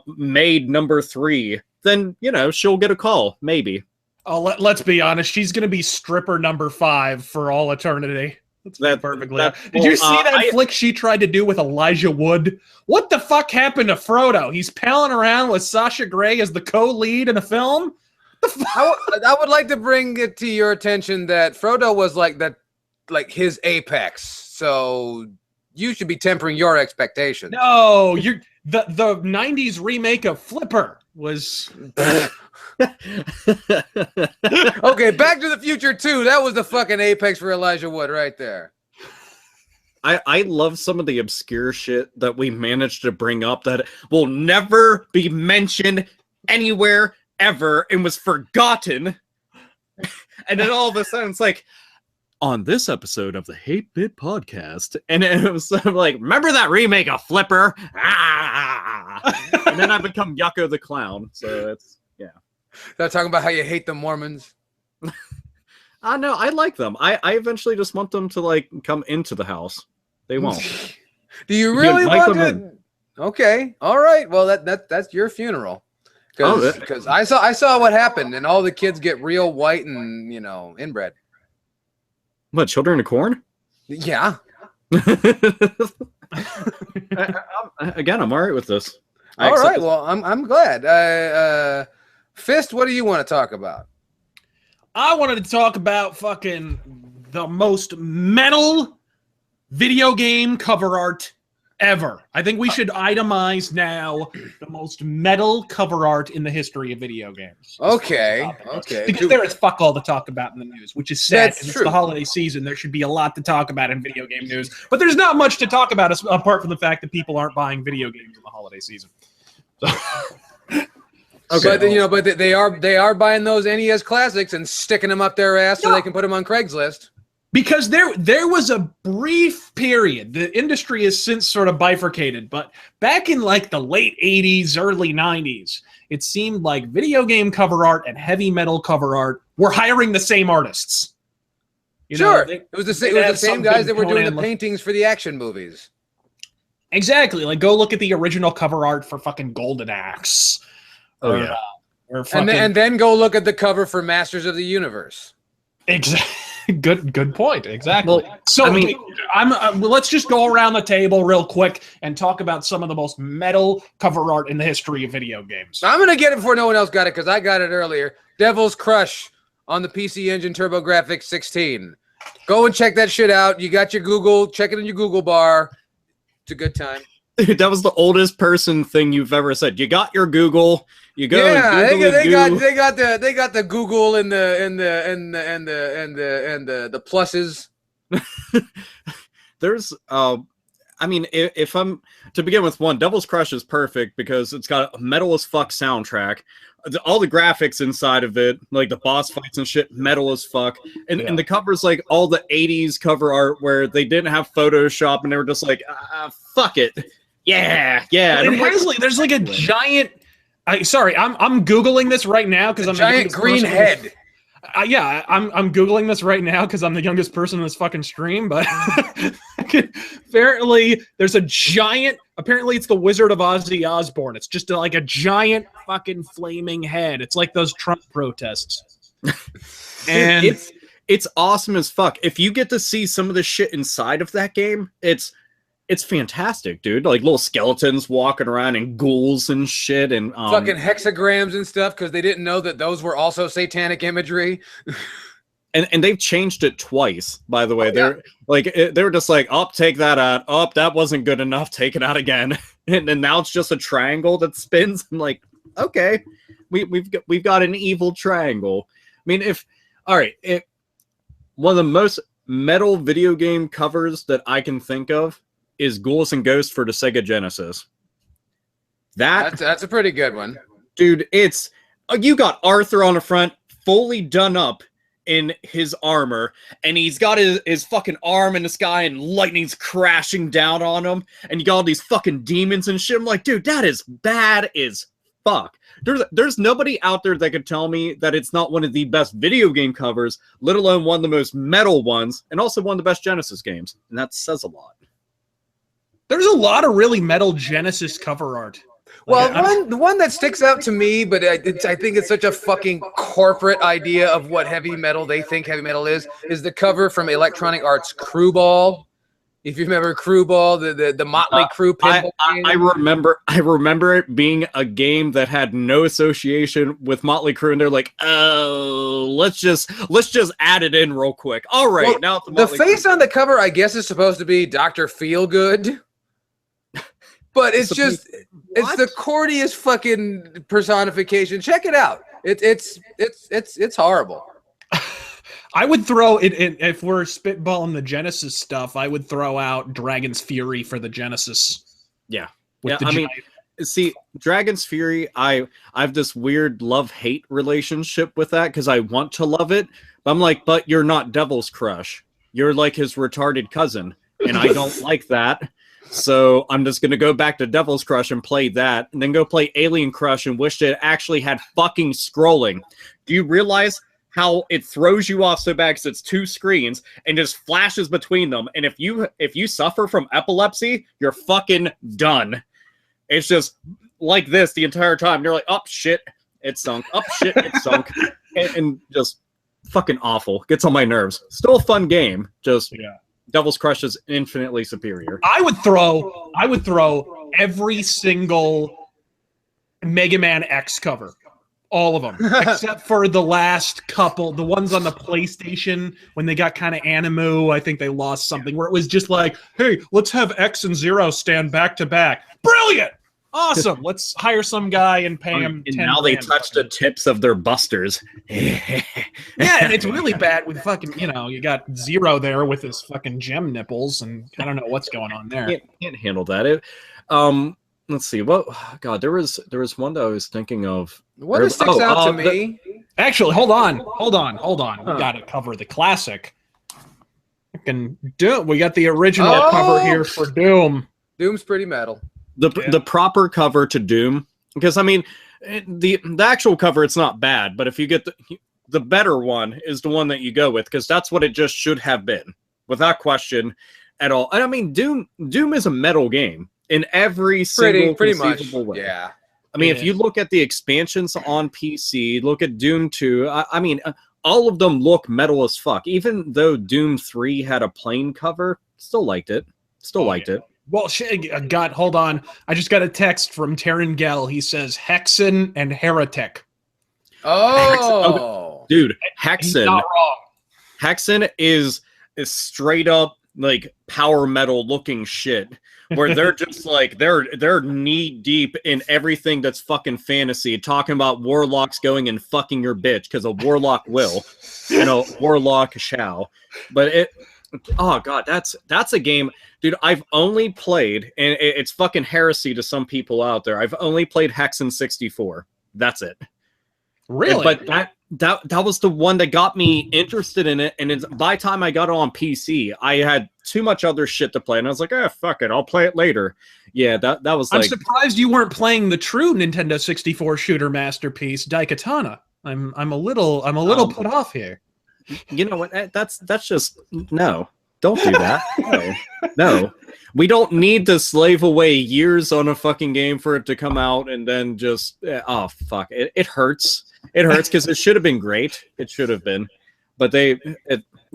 maid number 3, then, she'll get a call, maybe. Oh, let's be honest. She's going to be stripper number 5 for all eternity. That's perfectly. Did you see that flick she tried to do with Elijah Wood? What the fuck happened to Frodo? He's palling around with Sasha Grey as the co-lead in a film? I would like to bring it to your attention that Frodo was like his apex. So you should be tempering your expectations. No, the 90s remake of Flipper was Okay, Back to the Future 2. That was the fucking apex for Elijah Wood right there. I love some of the obscure shit that we managed to bring up that will never be mentioned anywhere ever and was forgotten. And then all of a sudden it's like, on this episode of the Hate Bit Podcast, and it was like, remember that remake of Flipper? And then I become Yucko the Clown. So it's, yeah. They're talking about how you hate the Mormons. No, I like them. I eventually just want them to, like, come into the house. They won't. Do you really want to? them Okay, all right. Well, that's your funeral. Because I saw what happened, and all the kids get real white and inbred. What, Children of Corn? Yeah. Again, I'm all right with this. All right. Well, I'm glad. Fist, what do you want to talk about? I wanted to talk about fucking the most metal video game cover art ever. I think we should itemize now the most metal cover art in the history of video games. Okay. Because there is fuck all to talk about in the news, which is sad because it's true. the holiday season. There should be a lot to talk about in video game news, but there's not much to talk about apart from the fact that people aren't buying video games in the holiday season. So. Okay. But they are buying those NES classics and sticking them up their ass so they can put them on Craigslist. Because there was a brief period, the industry has since sort of bifurcated, but back in like the late 80s, early 90s, it seemed like video game cover art and heavy metal cover art were hiring the same artists. It was the same guys that were doing the paintings for the action movies. Exactly. Like, go look at the original cover art for fucking Golden Axe. Yeah. And then go look at the cover for Masters of the Universe. Exactly. Good point. Exactly. Well, So let's just go around the table real quick and talk about some of the most metal cover art in the history of video games. I'm gonna get it before no one else got it because I got it earlier. Devil's Crush on the PC Engine TurboGrafx 16. Go and check that shit out. You got your Google. Check it in your Google bar. It's a good time. Dude, that was the oldest person thing you've ever said. You got your Google. You go. Yeah, Google they got the Google and the pluses. There's I mean, if I'm to begin with, Devil's Crush is perfect because it's got a metal as fuck soundtrack. All the graphics inside of it, like the boss fights and shit, metal as fuck. And the cover's like all the 80s cover art where they didn't have Photoshop and they were just like, fuck it. Yeah. And there's like a giant. I'm Googling this right now because I'm giant green head. I'm Googling this right now because I'm the youngest person in this fucking stream, but apparently there's a giant, apparently it's the Wizard of Ozzy Osbourne. It's just like a giant fucking flaming head. It's like those Trump protests. And it's awesome as fuck. If you get to see some of the shit inside of that game, it's fantastic, dude. Like little skeletons walking around and ghouls and shit, and fucking hexagrams and stuff, because they didn't know that those were also satanic imagery. And they've changed it twice, by the way. Oh, they were just like, oh, take that out. Oh, that wasn't good enough. Take it out again. And now it's just a triangle that spins. I'm like, okay, we've got an evil triangle. I mean, one of the most metal video game covers that I can think of is Ghouls and Ghosts for the Sega Genesis. That's a pretty good one, dude. It's you got Arthur on the front, fully done up in his armor, and he's got his fucking arm in the sky, and lightning's crashing down on him, and you got all these fucking demons and shit. I'm like, dude, that is bad as fuck. There's nobody out there that could tell me that it's not one of the best video game covers, let alone one of the most metal ones, and also one of the best Genesis games, and that says a lot. There's a lot of really metal Genesis cover art. Well, the one that sticks out to me, but I think it's such a fucking corporate idea of what heavy metal they think heavy metal is the cover from Electronic Arts Crew Ball. If you remember Crew Ball, the Motley Crue pinball game. I remember it being a game that had no association with Motley Crue, and they're like, oh, let's just add it in real quick. All right, well, now the face on the cover, I guess, is supposed to be Dr. Feelgood. But it's just it's the corniest fucking personification. Check it out. It's horrible. I would throw it if we're spitballing the Genesis stuff. I would throw out Dragon's Fury for the Genesis. Yeah, See, Dragon's Fury. I have this weird love-hate relationship with that because I want to love it, but I'm like, but you're not Devil's Crush. You're like his retarded cousin, and I don't like that. So I'm just going to go back to Devil's Crush and play that, and then go play Alien Crush and wish it actually had fucking scrolling. Do you realize how it throws you off so bad because it's two screens and just flashes between them? And if you suffer from epilepsy, you're fucking done. It's just like this the entire time. You're like, oh, shit, it sunk. Oh, shit, it sunk. and just fucking awful. Gets on my nerves. Still a fun game. Just... yeah. Devil's Crush is infinitely superior. I would throw every single Mega Man X cover, all of them, except for the last couple, the ones on the PlayStation when they got kind of Animu. I think they lost something where it was just like, hey, let's have X and Zero stand back to back. Brilliant. Awesome. Let's hire some guy and pay him. And now they touch the tips of their busters. Yeah, and it's really bad with fucking, you got Zero there with his fucking gem nipples, and I don't know what's going on there. Can't handle that. Let's see. What? God, there was one that I was thinking of. What sticks out to me? Actually, hold on. We got to cover the classic. Fucking Doom. We got the original cover here for Doom. Doom's pretty metal. The proper cover to Doom, because I mean, the actual cover, it's not bad, but if you get the better one is the one that you go with, because that's what it just should have been, without question at all. And I mean, Doom is a metal game in every single conceivable way. Yeah. I mean, if you look at the expansions on PC, look at Doom 2, I mean, all of them look metal as fuck. Even though Doom 3 had a plain cover, still liked it. It. Well, God, hold on. I just got a text from Taryn Gell. He says Hexen and Heretic. Oh, dude, Hexen. He's not wrong. Hexen is straight up like power metal looking shit, where they're just like they're knee deep in everything that's fucking fantasy, talking about warlocks going and fucking your bitch because a warlock will, and a warlock shall. But oh god, that's a game, dude. I've only played, and it's fucking heresy to some people out there, I've only played Hexen 64. That's it. Really? But that was the one that got me interested in it, and by the time I got it on PC, I had too much other shit to play, and I was like, fuck it, I'll play it later. Yeah, that was like... I'm surprised you weren't playing the true Nintendo 64 shooter masterpiece, Daikatana. I'm a little put off here. You know what? That's just no. Don't do that. No. We don't need to slave away years on a fucking game for it to come out and then just fuck. It hurts. It hurts because it should have been great. It should have been. but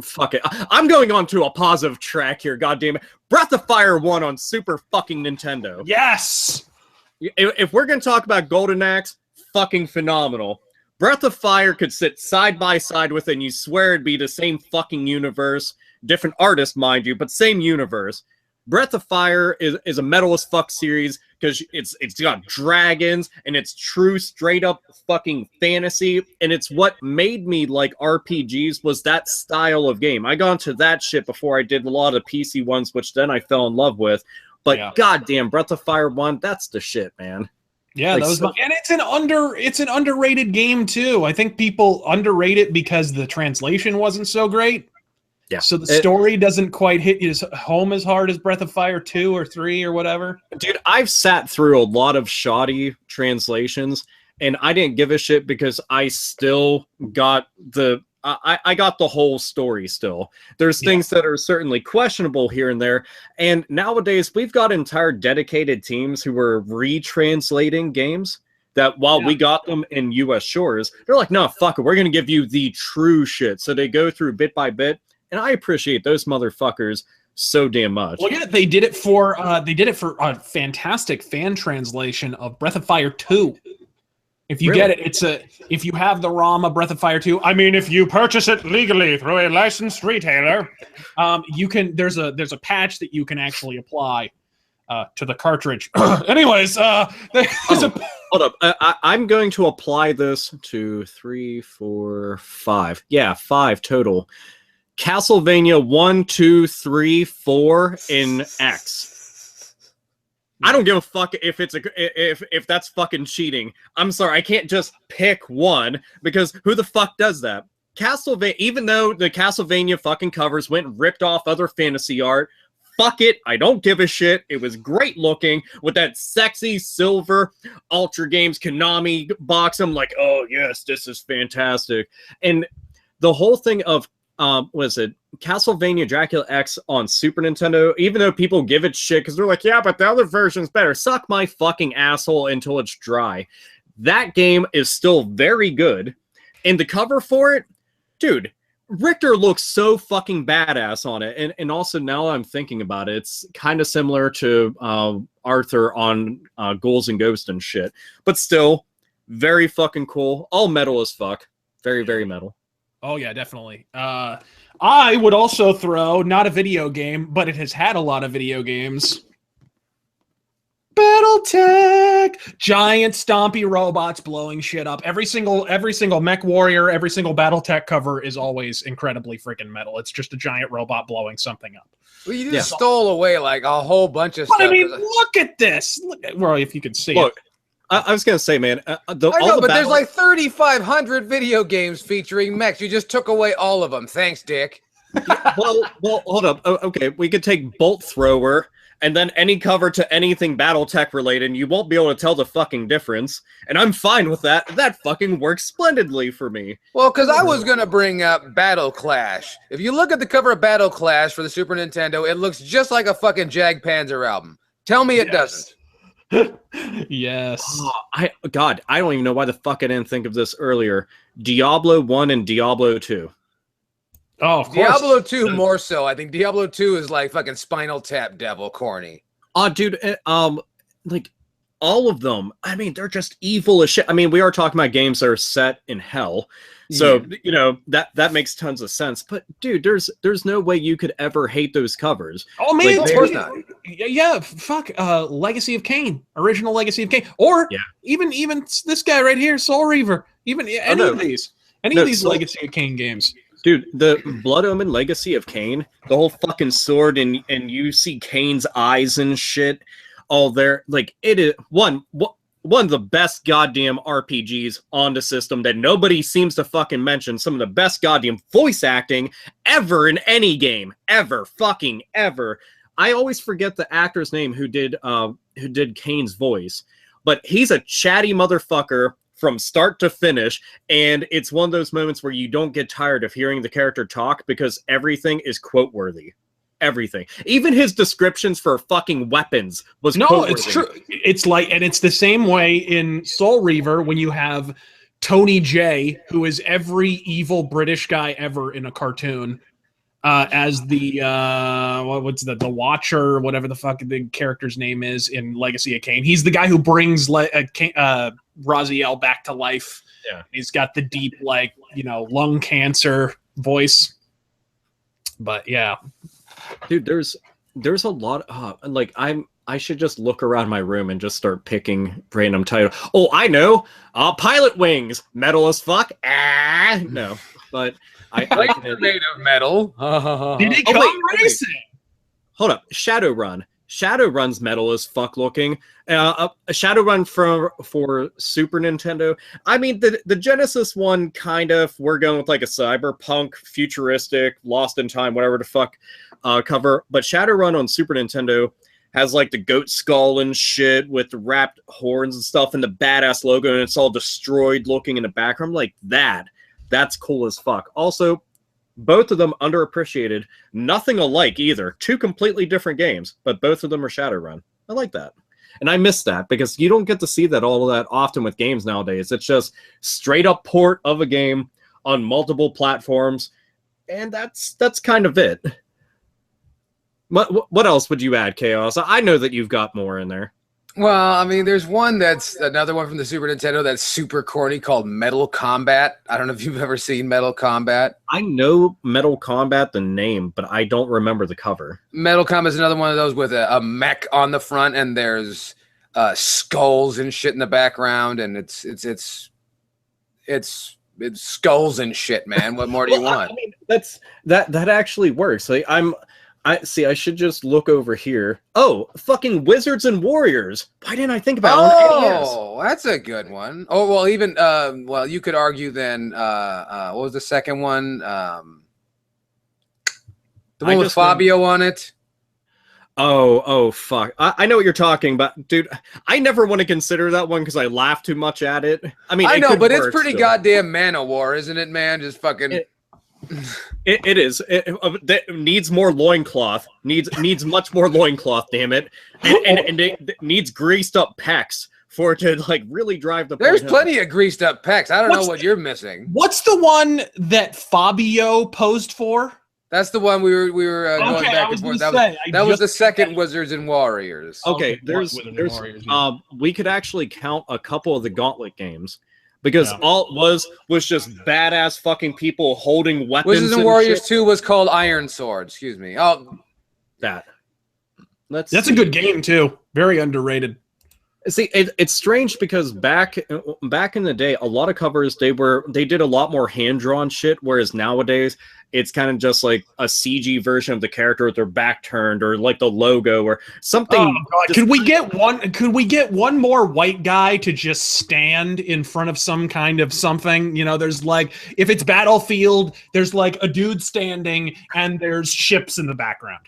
fuck it. I'm going on to a positive track here. God damn it, Breath of Fire 1 on Super fucking Nintendo. Yes. If we're gonna talk about Golden Axe, fucking phenomenal. Breath of Fire could sit side by side with it, and you swear it'd be the same fucking universe. Different artist, mind you, but same universe. Breath of Fire is a metal as fuck series because it's got dragons and it's true straight up fucking fantasy, and it's what made me like RPGs was that style of game. I got into that shit before I did a lot of PC ones, which then I fell in love with. But goddamn, Breath of Fire 1, that's the shit, man. Yeah, like, and it's an underrated game too. I think people underrate it because the translation wasn't so great. Yeah. So the story doesn't quite hit you home as hard as Breath of Fire 2 or 3 or whatever. Dude, I've sat through a lot of shoddy translations, and I didn't give a shit because I still got I got the whole story still. There's things that are certainly questionable here and there. And nowadays, we've got entire dedicated teams who are retranslating games that while we got them in U.S. shores, they're like, no, fuck it. We're going to give you the true shit. So they go through bit by bit. And I appreciate those motherfuckers so damn much. Well, yeah, they did it for a fantastic fan translation of Breath of Fire 2. If you get it, if you have the ROM of Breath of Fire 2, I mean, if you purchase it legally through a licensed retailer, you can. There's a patch that you can actually apply to the cartridge. Anyways, hold up. I'm going to apply this to 3, 4, 5. Yeah, 5 total. Castlevania 1, 2, 3, 4 in X. I don't give a fuck if it's if that's fucking cheating. I'm sorry, I can't just pick one because who the fuck does that? Castlevania, even though the Castlevania fucking covers went and ripped off other fantasy art, fuck it, I don't give a shit. It was great looking with that sexy silver Ultra Games Konami box. I'm like, oh yes, this is fantastic. And the whole thing of was it Castlevania Dracula X on Super Nintendo, even though people give it shit because they're like, yeah, but the other version's better. Suck my fucking asshole until it's dry. That game is still very good. And the cover for it, dude, Richter looks so fucking badass on it. And also now I'm thinking about it, it's kind of similar to Arthur on Ghouls and Ghosts and shit. But still, very fucking cool. All metal as fuck. Very, very metal. Oh, yeah, definitely. I would also throw, not a video game, but it has had a lot of video games. Battletech! Giant stompy robots blowing shit up. Every single Mech Warrior, every single Battletech cover is always incredibly freaking metal. It's just a giant robot blowing something up. Well, you just stole away like a whole bunch of stuff. I mean, look at this. Well, if you could see it. I was gonna say, man. I know, but there's like 3,500 video games featuring mechs. You just took away all of them. Thanks, Dick. well, hold up. Okay, we could take Bolt Thrower and then any cover to anything BattleTech related, and you won't be able to tell the fucking difference. And I'm fine with that. That fucking works splendidly for me. Well, because I was gonna bring up Battle Clash. If you look at the cover of Battle Clash for the Super Nintendo, it looks just like a fucking Jag Panzer album. Tell me it doesn't. Yes. Oh, I don't even know why the fuck I didn't think of this earlier. Diablo 1 and Diablo 2. Oh, of course. Diablo 2 more so. I think Diablo 2 is like fucking Spinal Tap devil corny. Dude, like all of them. I mean, they're just evil as shit. I mean, we are talking about games that are set in hell. So, you know, that makes tons of sense. But dude, there's no way you could ever hate those covers. Oh man, like, of course not. Yeah, fuck Legacy of Kain, original Legacy of Kain. Or even this guy right here, Soul Reaver. Even any of these Legacy of Kain games. Dude, the Blood Omen Legacy of Kain, the whole fucking sword and you see Kain's eyes and shit all there. Like, it is one of the best goddamn RPGs on the system that nobody seems to fucking mention. Some of the best goddamn voice acting ever in any game. Ever. Fucking ever. I always forget the actor's name who did Kane's voice. But he's a chatty motherfucker from start to finish, and it's one of those moments where you don't get tired of hearing the character talk because everything is quote-worthy. Everything, even his descriptions for fucking weapons was it's true. It's like, and it's the same way in Soul Reaver when you have Tony J, who is every evil British guy ever in a cartoon, as the what's the Watcher, or whatever the fuck the character's name is in Legacy of Kain. He's the guy who brings Raziel back to life. Yeah, he's got the deep, like, you know, lung cancer voice. But yeah, dude, there's a lot. Like I should just look around my room and just start picking random title. Oh, I know. Pilot Wings, metal as fuck. No, but I like made of metal. Did he come racing? Hold up, Shadowrun. Shadowrun's metal as fuck looking. A Shadowrun for Super Nintendo. I mean, the Genesis one, kind of, we're going with like a cyberpunk, futuristic, lost in time, whatever the fuck cover. But Shadowrun on Super Nintendo has like the goat skull and shit with the wrapped horns and stuff and the badass logo, and it's all destroyed looking in the background. Like that. That's cool as fuck. Also, both of them underappreciated. Nothing alike either. Two completely different games, but both of them are Shadowrun. I like that. And I miss that because you don't get to see that all that often with games nowadays. It's just straight up port of a game on multiple platforms, and that's kind of it. What else would you add, Chaos? I know that you've got more in there. Well, I mean, there's one that's another one from the Super Nintendo that's super corny called Metal Combat. I don't know if you've ever seen Metal Combat. I know Metal Combat, the name, but I don't remember the cover. Metal Combat is another one of those with a mech on the front, and there's skulls and shit in the background, and it's skulls and shit, man. What more do you want? I mean, that actually works. Like, I should just look over here. Oh, fucking Wizards and Warriors. Why didn't I think about it on NES? Oh, that's a good one. Oh, well, even well, you could argue then what was the second one? The one with Fabio on it. Oh, fuck. I know what you're talking about, dude. I never want to consider that one because I laugh too much at it. I mean, I know, but it's pretty goddamn Man-O-War, isn't it, man? Just fucking. It is. It needs more loincloth. Needs much more loincloth. Damn it! And it needs greased up pecs for it to like really drive the. There's plenty of greased up pecs. I don't know what you're missing. What's the one that Fabio posed for? That's the one we were going back and forth. That was the second Wizards and Warriors. Okay, there's we could actually count a couple of the Gauntlet games. Because all it was just badass fucking people holding weapons. Wizards and Warriors 2 was called Iron Sword. Excuse me. Oh, that's a good game too. Very underrated. See, it's strange because back in the day, a lot of covers they did a lot more hand drawn shit, whereas nowadays it's kind of just like a CG version of the character with their back turned, or like the logo or something. Oh, God. Could we get one more white guy to just stand in front of some kind of something? You know, there's like, if it's Battlefield, there's like a dude standing and there's ships in the background.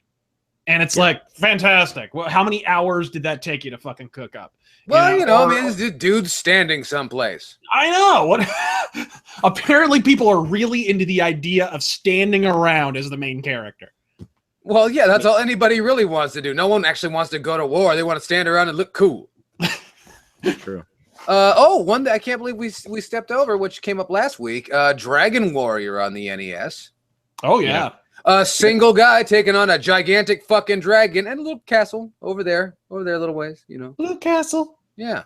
And it's like, fantastic. Well, how many hours did that take you to fucking cook up? Well, I mean, this dude's standing someplace. I know. What? Apparently, people are really into the idea of standing around as the main character. Well, yeah, that's all anybody really wants to do. No one actually wants to go to war. They want to stand around and look cool. True. One that I can't believe we stepped over, which came up last week. Dragon Warrior on the NES. Oh, yeah. A single guy taking on a gigantic fucking dragon and a little castle over there a little ways, you know. Little castle. Yeah.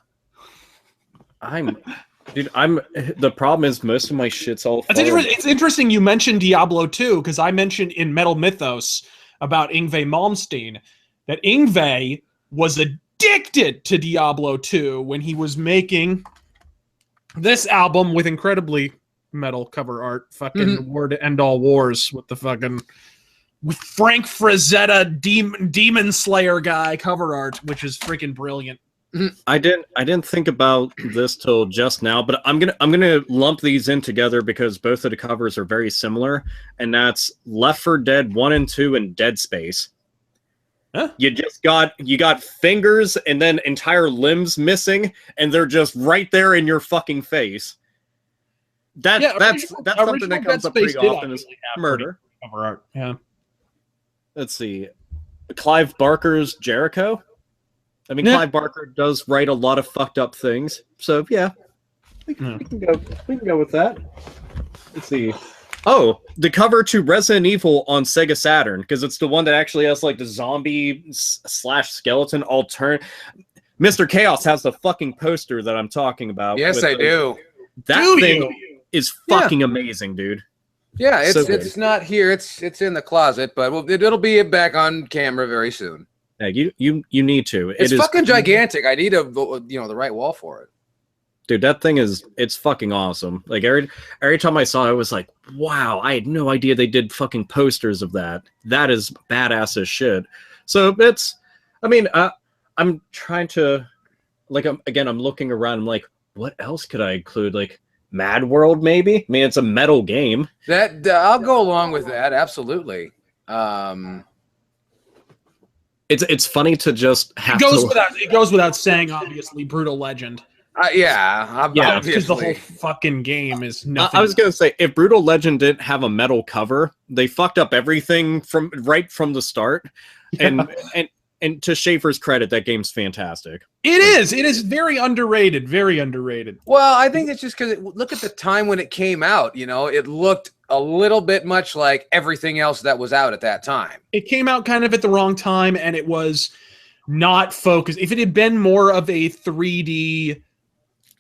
The problem is most of my shit's all. It's interesting you mentioned Diablo 2 because I mentioned in Metal Mythos about Yngwie Malmsteen that Yngwie was addicted to Diablo 2 when he was making this album with incredibly metal cover art, fucking War to End All Wars with the fucking with Frank Frazetta Demon Slayer guy cover art, which is freaking brilliant. I didn't think about this till just now, but I'm gonna lump these in together because both of the covers are very similar, and that's Left 4 Dead 1 and 2 and Dead Space. Huh? You got fingers and then entire limbs missing, and they're just right there in your fucking face. That's something that comes up pretty often is murder. Cover art. Yeah. Let's see. Clive Barker's Jericho. I mean, Clive Barker does write a lot of fucked up things. So, yeah. We can go. We can go with that. Let's see. Oh, the cover to Resident Evil on Sega Saturn, because it's the one that actually has like the zombie slash skeleton Mr. Chaos has the fucking poster that I'm talking about. Yes, I do. That thing is fucking amazing, dude. Yeah, it's So not here. It's in the closet, but it'll be back on camera very soon. Yeah, you need to. It's fucking gigantic. I need the right wall for it. Dude, that thing it's fucking awesome. Like every time I saw it, I was like, wow, I had no idea they did fucking posters of that. That is badass as shit. So I'm trying to, like, I'm looking around. I'm like, what else could I include? Like Mad World, maybe? I mean, it's a metal game. That I'll go along with that. Absolutely. It's funny to just have. It goes without saying, obviously, Brutal Legend. Because the whole fucking game is nothing. I was gonna say, if Brutal Legend didn't have a metal cover, they fucked up everything from the start. Yeah. And to Schaefer's credit, that game's fantastic. It is very underrated. Very underrated. Well, I think it's just because look at the time when it came out. You know, it looked a little bit much like everything else that was out at that time. It came out kind of at the wrong time, and it was not focused. If it had been more of a 3D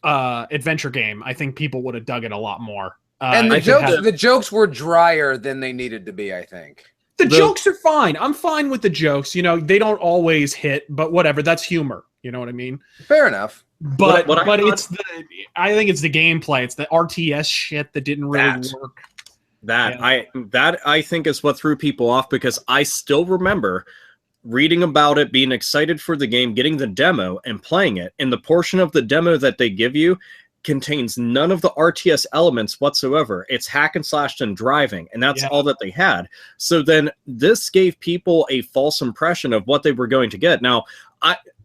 adventure game, I think people would have dug it a lot more. And the jokes were drier than they needed to be, I think. The jokes are fine. I'm fine with the jokes. You know, they don't always hit, but whatever. That's humor. You know what I mean? Fair enough. But I think it's the gameplay. It's the RTS shit that didn't really work. I think is what threw people off, because I still remember reading about it, being excited for the game, getting the demo and playing it. And the portion of the demo that they give you contains none of the RTS elements whatsoever. It's hack and slash and driving, and that's all that they had. So then this gave people a false impression of what they were going to get. Now,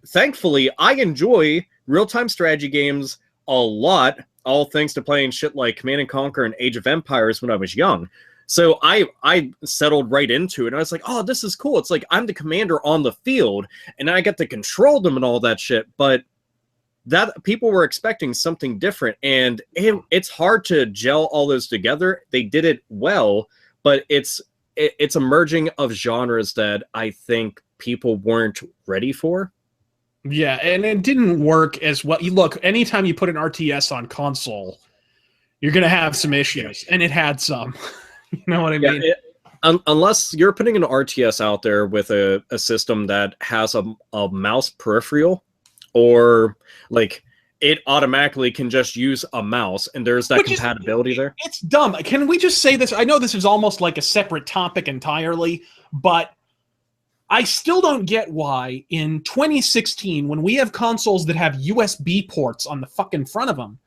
thankfully, I enjoy real-time strategy games a lot, all thanks to playing shit like Command & Conquer and Age of Empires when I was young. So I settled right into it, and I was like, oh, this is cool. It's like I'm the commander on the field, and I get to control them and all that shit, but that people were expecting something different, and it's hard to gel all those together. They did it well, but it's a merging of genres that I think people weren't ready for. Yeah, and it didn't work as well. Look, anytime you put an RTS on console, you're going to have some issues, and it had some. You know what I mean? Unless you're putting an RTS out there with a system that has a mouse peripheral, or like it automatically can just use a mouse, and there's that compatibility there. It's dumb. Can we just say this? I know this is almost like a separate topic entirely, but I still don't get why in 2016, when we have consoles that have USB ports on the fucking front of them,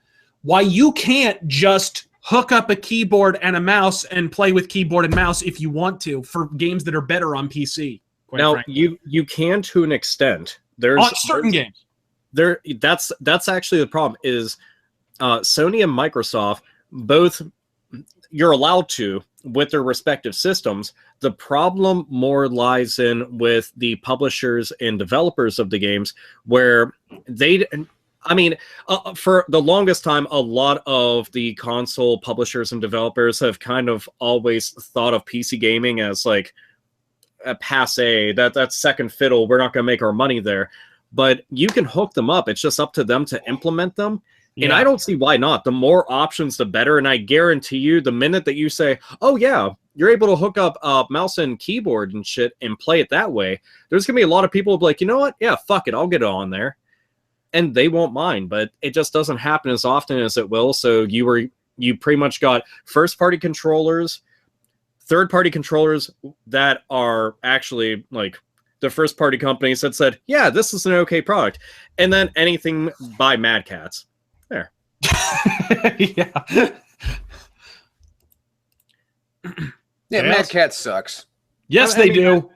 why you can't just hook up a keyboard and a mouse and play with keyboard and mouse if you want to for games that are better on PC. Now, frankly. You can to an extent. On certain games. That's actually the problem is Sony and Microsoft both, you're allowed to with their respective systems. The problem more lies in with the publishers and developers of the games, where for the longest time, a lot of the console publishers and developers have kind of always thought of PC gaming as like a passe, that's second fiddle. We're not going to make our money there. But you can hook them up. It's just up to them to implement them. Yeah. And I don't see why not. The more options, the better. And I guarantee you, the minute that you say, oh, yeah, you're able to hook up mouse and keyboard and shit and play it that way, there's going to be a lot of people who be like, you know what? Yeah, fuck it. I'll get it on there. And they won't mind. But it just doesn't happen as often as it will. So you pretty much got first-party controllers, third-party controllers that are actually like the first-party companies that said, yeah, this is an okay product. And then anything by Mad Catz. There. Yeah. Yeah, Mad Catz sucks. Yes, they do.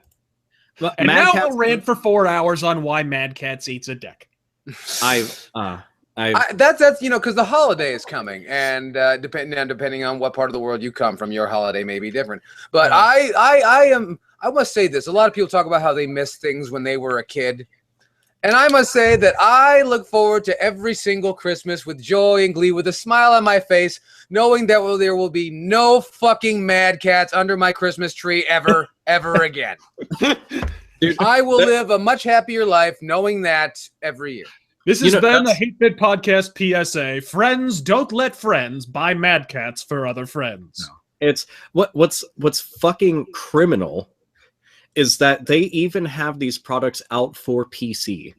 And Mad now Catz we'll rant for 4 hours on why Mad Catz eats a dick. That's because the holiday is coming, and depending on what part of the world you come from, your holiday may be different. But I must say this: a lot of people talk about how they miss things when they were a kid, And I must say that I look forward to every single Christmas with joy and glee, with a smile on my face, knowing that there will be no fucking Mad Cats under my Christmas tree ever again. Dude, I will live a much happier life knowing that every year. This has been the Hate Bit Podcast PSA. Friends, don't let friends buy Mad Cats for other friends. No. It's what's fucking criminal is that they even have these products out for PC.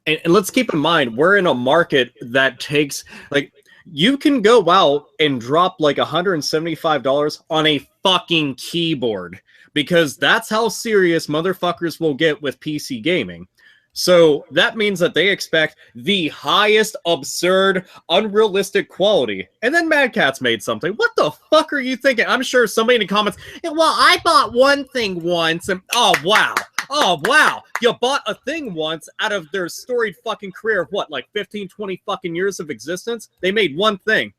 And let's keep in mind, we're in a market that takes, like, you can go out and drop like $175 on a fucking keyboard, because that's how serious motherfuckers will get with PC gaming. So that means that they expect the highest, absurd, unrealistic quality. And then Mad Catz made something. What the fuck are you thinking? I'm sure somebody in the comments, yeah, well, I bought one thing once, and oh wow, you bought a thing once out of their storied fucking career of what, like 15, 20 fucking years of existence? They made one thing.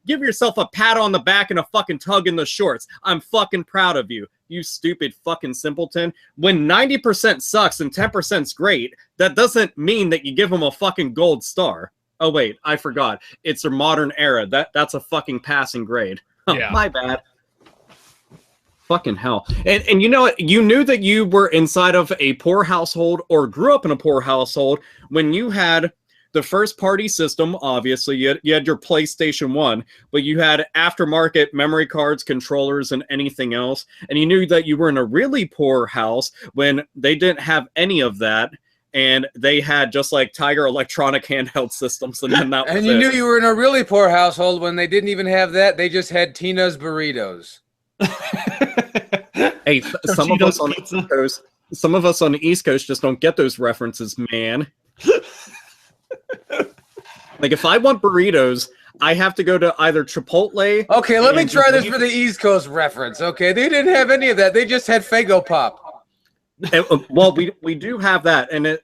Give yourself a pat on the back and a fucking tug in the shorts. I'm fucking proud of you, you stupid fucking simpleton. When 90% sucks and 10%'s great, that doesn't mean that you give them a fucking gold star. Oh wait, I forgot. It's a modern era. That's a fucking passing grade. Yeah. My bad. Fucking hell. And you know what? You knew that you were inside of a poor household or grew up in a poor household when you had the first party system. Obviously, you had your PlayStation 1, but you had aftermarket memory cards, controllers, and anything else. And you knew that you were in a really poor house when they didn't have any of that. And they had just like Tiger Electronic handheld systems. And then that was and you knew you were in a really poor household when they didn't even have that. They just had Tina's burritos. Hey, some of us on the East Coast, some of us on the East Coast just don't get those references, man. Like, if I want burritos, I have to go to either Chipotle. Okay, let me try this for the East Coast reference. Okay, they didn't have any of that. They just had Faygo Pop. Well, we do have that, and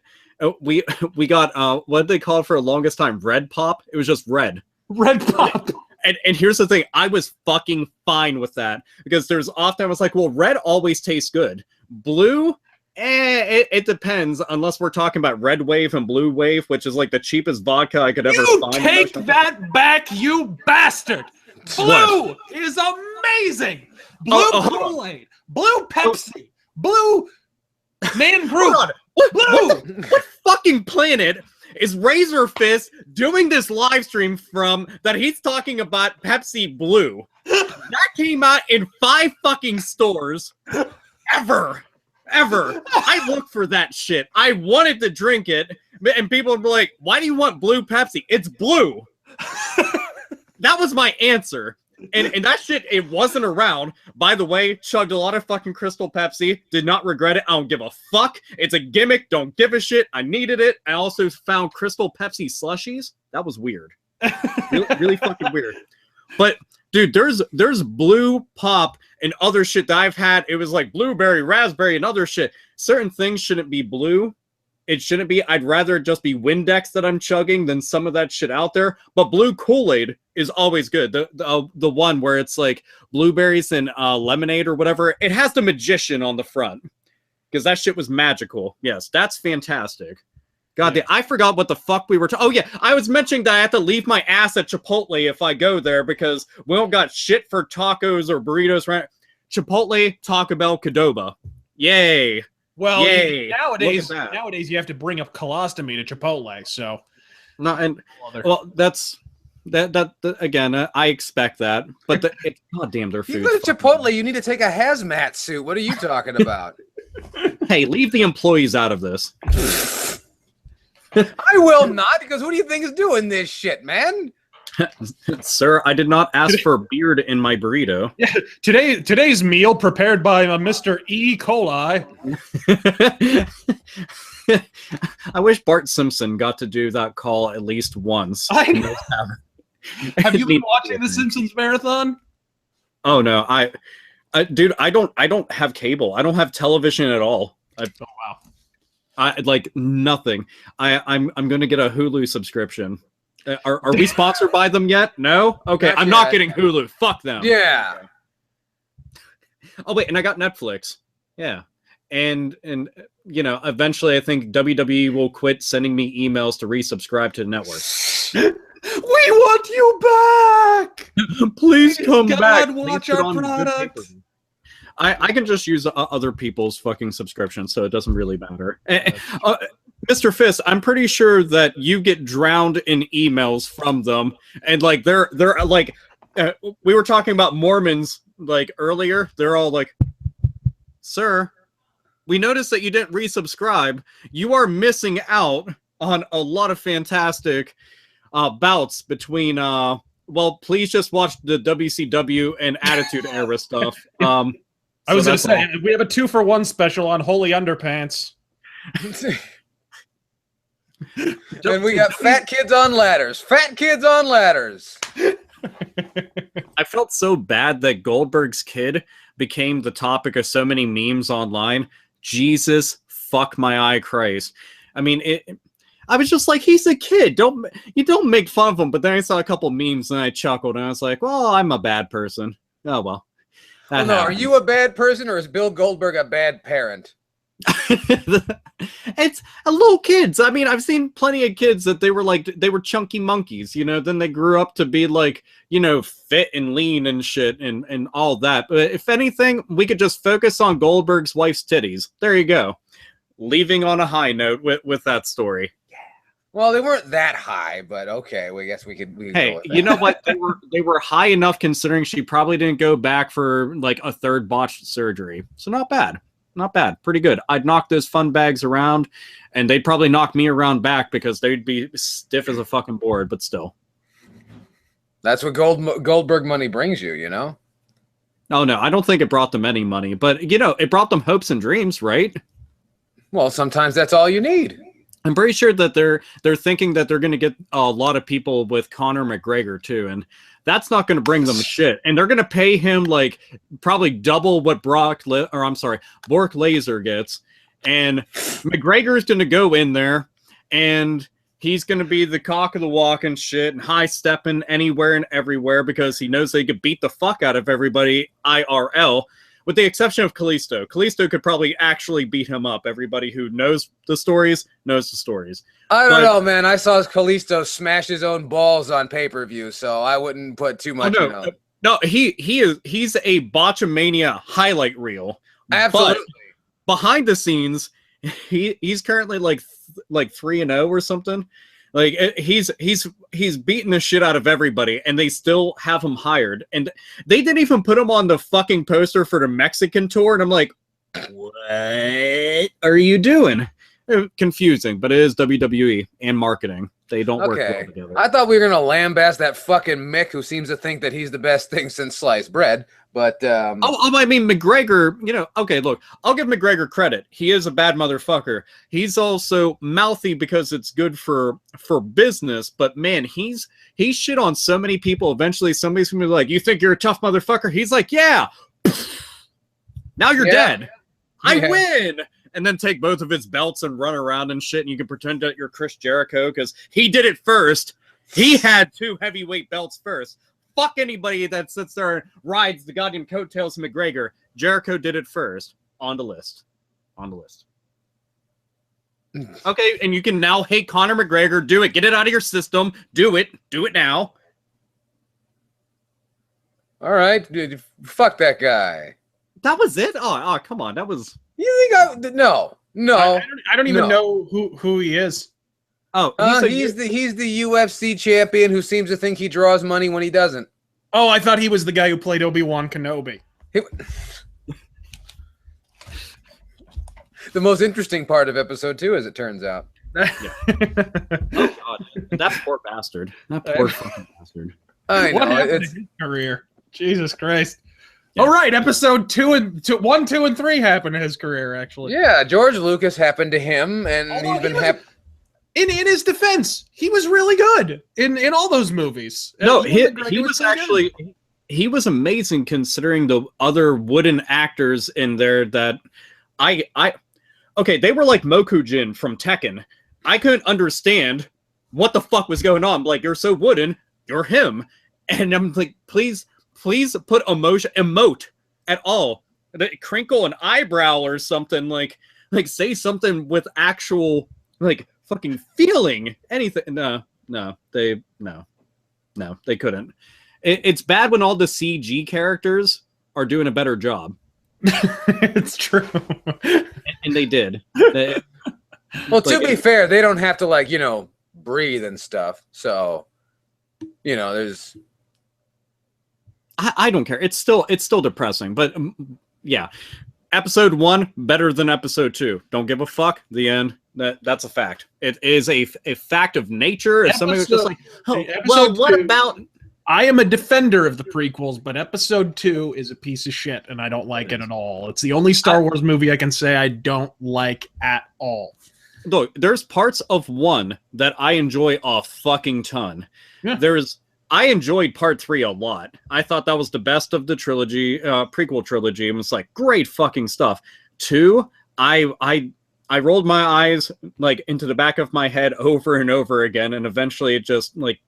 we got what did they call it for the longest time? Red Pop. It was just red. Red Pop. And here's the thing, I was fucking fine with that, because there's often I was like, well, red always tastes good. Blue, it depends, unless we're talking about Red Wave and Blue Wave, which is like the cheapest vodka I could ever find. Take that back, you bastard! Blue is amazing. Blue Kool-Aid, Blue Pepsi, Blue Man Group. Blue. What fucking planet is Razor Fist doing this live stream from that he's talking about Pepsi Blue? That came out in 5 fucking stores ever. I looked for that shit. I wanted to drink it, and people would be like, why do you want blue Pepsi? It's blue. That was my answer. And that shit, it wasn't around. By the way, chugged a lot of fucking Crystal Pepsi. Did not regret it. I don't give a fuck. It's a gimmick. Don't give a shit. I needed it. I also found Crystal Pepsi slushies. That was weird. Really fucking weird. But dude, there's blue pop and other shit that I've had. It was like blueberry, raspberry, and other shit. Certain things shouldn't be blue. It shouldn't be. I'd rather just be Windex that I'm chugging than some of that shit out there. But blue Kool-Aid is always good. The one where it's like blueberries and lemonade or whatever. It has the magician on the front, because that shit was magical. Yes, that's fantastic. God, I forgot what the fuck we were talking. Oh yeah, I was mentioning that I have to leave my ass at Chipotle if I go there, because we don't got shit for tacos or burritos. Right? Chipotle, Taco Bell, Qdoba. Yay. Well, yay. Nowadays you have to bring a colostomy to Chipotle. So, no, and well, that's that again. I expect that, but goddamn, their food. You go to Chipotle, you need to take a hazmat suit. What are you talking about? Hey, leave the employees out of this. I will not, because who do you think is doing this shit, man? Sir, I did not ask for a beard in my burrito. Yeah, today's meal prepared by Mr. E. coli. I wish Bart Simpson got to do that call at least once. I know. Have you been watching the Simpsons marathon? Oh no, dude, I don't have cable. I don't have television at all. Oh wow. I like nothing. I'm going to get a Hulu subscription. Are we sponsored by them yet? No? Okay, I'm not getting Hulu. Fuck them. Yeah. Oh, wait, and I got Netflix. Yeah. and you know, eventually I think WWE will quit sending me emails to resubscribe to the network. We want you back. Please come back. Watch Please put our on good product. pay-per-view. I can just use other people's fucking subscription, so it doesn't really matter. Mr. Fisk, I'm pretty sure that you get drowned in emails from them, and like they're like, we were talking about Mormons like earlier. They're all like, "Sir, we noticed that you didn't resubscribe. You are missing out on a lot of fantastic bouts between well, please just watch the WCW and Attitude Era stuff." I was going to say, we have a 2-for-1 special on Holy Underpants. And we got fat kids on ladders. Fat kids on ladders. I felt so bad that Goldberg's kid became the topic of so many memes online. Jesus fuck my eye Christ. I mean, I was just like, he's a kid. You don't make fun of him. But then I saw a couple memes and I chuckled and I was like, well, I'm a bad person. Oh, well. Oh, no, are you a bad person or is Bill Goldberg a bad parent? It's a little kids. I mean, I've seen plenty of kids that they were chunky monkeys, you know, then they grew up to be like, you know, fit and lean and shit and all that. But if anything, we could just focus on Goldberg's wife's titties. There you go. Leaving on a high note with that story. Well, they weren't that high, but okay. Well, I guess we could hey, go with you know what? They were high enough considering she probably didn't go back for like a third botched surgery. So not bad. Not bad. Pretty good. I'd knock those fun bags around, and they'd probably knock me around back because they'd be stiff as a fucking board, but still. That's what Goldberg money brings you, you know? Oh, no. I don't think it brought them any money, but, you know, it brought them hopes and dreams, right? Well, sometimes that's all you need. I'm pretty sure that they're thinking that they're going to get a lot of people with Conor McGregor too, and that's not going to bring them shit. And they're going to pay him like probably double what Brock Lesnar gets, and McGregor is going to go in there, and he's going to be the cock of the walk and shit, and high stepping anywhere and everywhere because he knows they could beat the fuck out of everybody IRL. With the exception of Kalisto. Kalisto could probably actually beat him up. Everybody who knows the stories knows the stories. I don't know, man. I saw Kalisto smash his own balls on pay-per-view, so I wouldn't put too much in it. No, he's a Botchamania highlight reel. Absolutely. But behind the scenes, he's currently like 3-0 or something. Like he's beating the shit out of everybody, and they still have him hired. And they didn't even put him on the fucking poster for the Mexican tour. And I'm like, what are you doing? Confusing, but it is WWE and marketing. They don't work well together. I thought we were gonna lambast that fucking Mick who seems to think that he's the best thing since sliced bread. But I mean McGregor, you know, okay, look, I'll give McGregor credit. He is a bad motherfucker. He's also mouthy because it's good for business, but man, he's shit on so many people. Eventually somebody's gonna be like, you think you're a tough motherfucker? He's like, yeah. Now you're dead. I win. And then take both of his belts and run around and shit, and you can pretend that you're Chris Jericho because he did it first. He had 2 heavyweight belts first. Fuck anybody that sits there and rides the goddamn coattails of McGregor. Jericho did it first. On the list. On the list. Okay, and you can now hate Conor McGregor. Do it. Get it out of your system. Do it. Do it now. All right. Dude, fuck that guy. That was it? Oh, come on. That was... You think no. I don't even know who he is. Oh, he's the UFC champion who seems to think he draws money when he doesn't. Oh, I thought he was the guy who played Obi-Wan Kenobi. The most interesting part of episode 2, as it turns out. Oh God, that poor bastard. That poor fucking bastard. I know. What happened to his career? Jesus Christ. Yeah. All right, episode 1, 2, and 3 happened to his career, actually. Yeah, George Lucas happened to him, and he's been happy. In his defense, he was really good in all those movies. No, he was actually he was amazing considering the other wooden actors in there that okay, they were like Mokujin from Tekken. I couldn't understand what the fuck was going on. Like, you're so wooden, you're him. And I'm like, please put emote at all crinkle an eyebrow or something, like say something with actual like fucking feeling. Anything. No, they couldn't. It's bad when all the CG characters are doing a better job. It's true. And they did. Well, to be fair, they don't have to like, breathe and stuff. So, there's I don't care. It's still depressing, but yeah. Episode 1 better than episode 2. Don't give a fuck. The end. That's a fact. It is a fact of nature. If somebody was just like, oh, well, what about? I am a defender of the prequels, but episode 2 is a piece of shit, and I don't like it at all. It's the only Star Wars movie I can say I don't like at all. Look, there's parts of 1 that I enjoy a fucking ton. Yeah. I enjoyed part 3 a lot. I thought that was the best of the trilogy, prequel trilogy. And it's like great fucking stuff. 2, I rolled my eyes like into the back of my head over and over again, and eventually it just like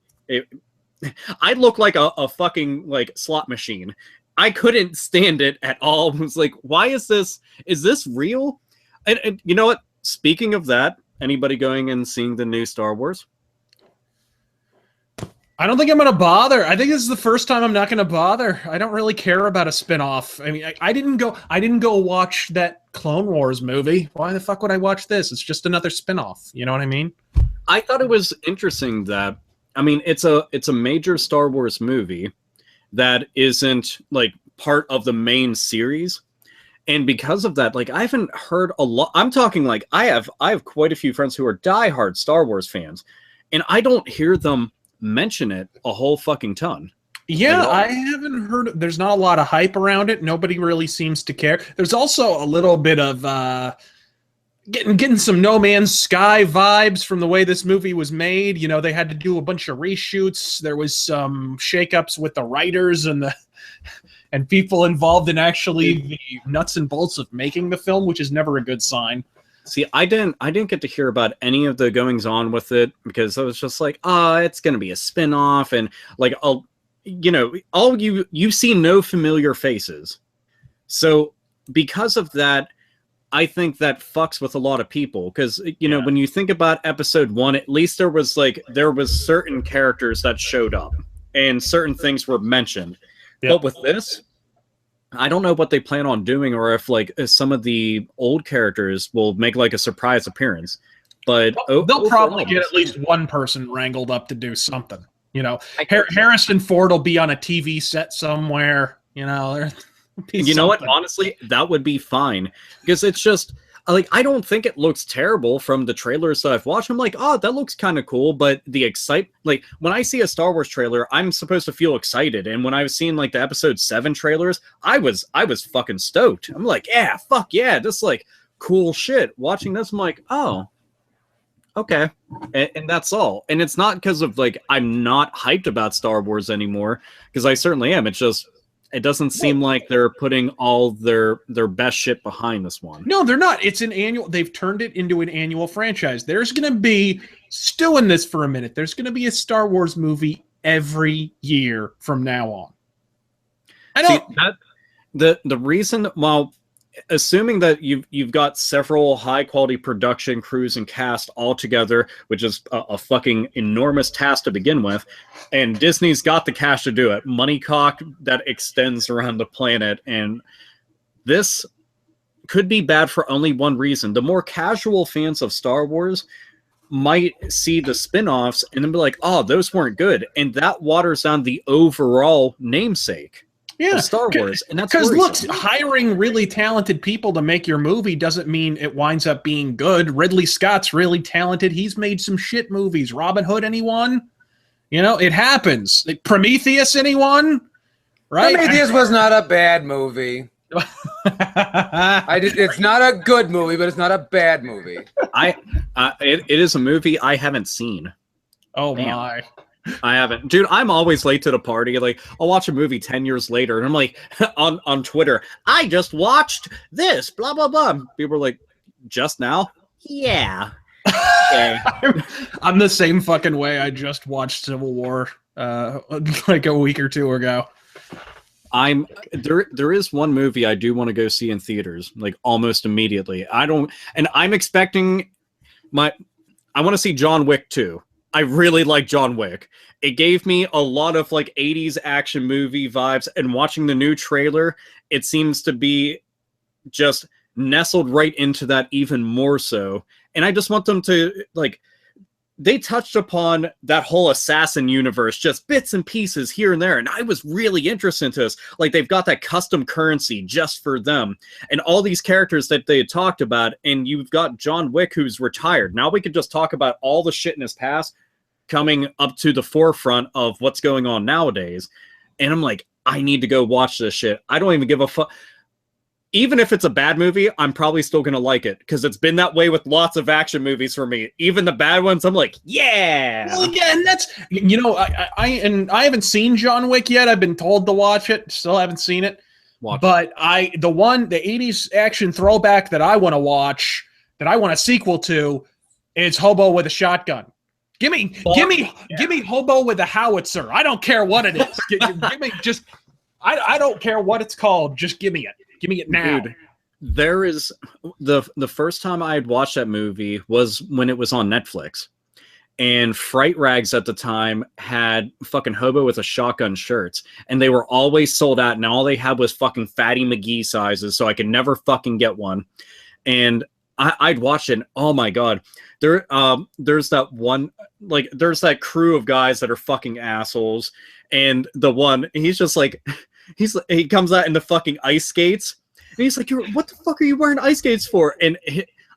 I look like a fucking like slot machine. I couldn't stand it at all. I was like, why is this? Is this real? And you know what? Speaking of that, anybody going and seeing the new Star Wars? I don't think I'm going to bother. I think this is the first time I'm not going to bother. I don't really care about a spinoff. I mean, I didn't go watch that Clone Wars movie. Why the fuck would I watch this? It's just another spinoff. You know what I mean? I thought it was interesting that, I mean, it's a major Star Wars movie that isn't like part of the main series. And because of that, like I haven't heard a lot. I'm talking like I have quite a few friends who are diehard Star Wars fans, and I don't hear them mention it a whole fuking ton. Yeah, I haven't heard. There's not a lot of hype around it. Nobody really seems to care. There's also a little bit of getting some No Man's Sky vibes from the way this movie was made. You know, they had to do a bunch of reshoots. There was some shakeups with the writers and people involved in actually the nuts and bolts of making the film, which is never a good sign. See, I didn't get to hear about any of the goings on with it because I was just like, it's going to be a spin-off, and like, you see no familiar faces. So because of that, I think that fucks with a lot of people because, when you think about episode 1, at least there was certain characters that showed up and certain things were mentioned. Yep. But with this, I don't know what they plan on doing, or if like some of the old characters will make like a surprise appearance. But they'll probably get at least one person wrangled up to do something. Harrison Ford will be on a TV set somewhere. You know what? Honestly, that would be fine because it's just like I don't think it looks terrible from the trailers that I've watched. I'm like, that looks kind of cool, but the like when I see a Star Wars trailer, I'm supposed to feel excited. And when I was seeing like the episode 7 trailers, I was fucking stoked. I'm like, yeah, fuck yeah, just like cool shit. Watching this, I'm like, oh, okay, and that's all. And it's not because of like I'm not hyped about Star Wars anymore, because I certainly am. It's just it doesn't seem like they're putting all their best shit behind this one. No, they're not. It's an annual. They've turned it into an annual franchise. There's going to be, still in this for a minute, there's going to be a Star Wars movie every year from now on. The reason, well, assuming that you've got several high quality production crews and cast all together, which is a fucking enormous task to begin with, and Disney's got the cash to do it, money cock that extends around the planet, and this could be bad for only one reason. The more casual fans of Star Wars might see the spin-offs and then be like, oh, those weren't good, and that waters down the overall namesake. Yeah, Star Wars, and that's because look, hiring really talented people to make your movie doesn't mean it winds up being good. Ridley Scott's really talented. He's made some shit movies. Robin Hood, anyone? It happens. Like, Prometheus, anyone? Right? Prometheus was not a bad movie. It's not a good movie, but it's not a bad movie. It is a movie I haven't seen. Oh, damn. My. I haven't. Dude, I'm always late to the party. Like, I'll watch a movie 10 years later, and I'm like, on Twitter, I just watched this, blah, blah, blah. People are like, just now? Yeah. Okay. I'm the same fucking way. I just watched Civil War like a week or two ago. There is one movie I do want to go see in theaters, like almost immediately. I'm expecting I want to see John Wick 2. I really like John Wick. It gave me a lot of like 80s action movie vibes, and watching the new trailer, it seems to be just nestled right into that even more so. And I just want them to, like, they touched upon that whole assassin universe, just bits and pieces here and there. And I was really interested in this. Like, they've got that custom currency just for them and all these characters that they had talked about. And you've got John Wick, who's retired. Now we could just talk about all the shit in his past coming up to the forefront of what's going on nowadays. And I'm like, I need to go watch this shit. I don't even give a fuck. Even if it's a bad movie, I'm probably still going to like it, because it's been that way with lots of action movies for me. Even the bad ones, I'm like, yeah. Well, yeah, and that's, I haven't seen John Wick yet. I've been told to watch it. Still haven't seen it. But the 80s action throwback that I want to watch, that I want a sequel to, is Hobo with a Shotgun. Give me Hobo with a Howitzer. I don't care what it is. Give me just, I don't care what it's called. Just give me it. Give me it now. Dude, there is the first time I had watched that movie was when it was on Netflix. And Fright Rags at the time had fucking Hobo with a Shotgun shirts. And they were always sold out. And all they had was fucking Fatty McGee sizes. So I could never fucking get one. And I'd watch it. And, oh my God. There's that one, like, there's that crew of guys that are fucking assholes. And the one, he's just like, he comes out in the fucking ice skates, and he's like, what the fuck are you wearing ice skates for? And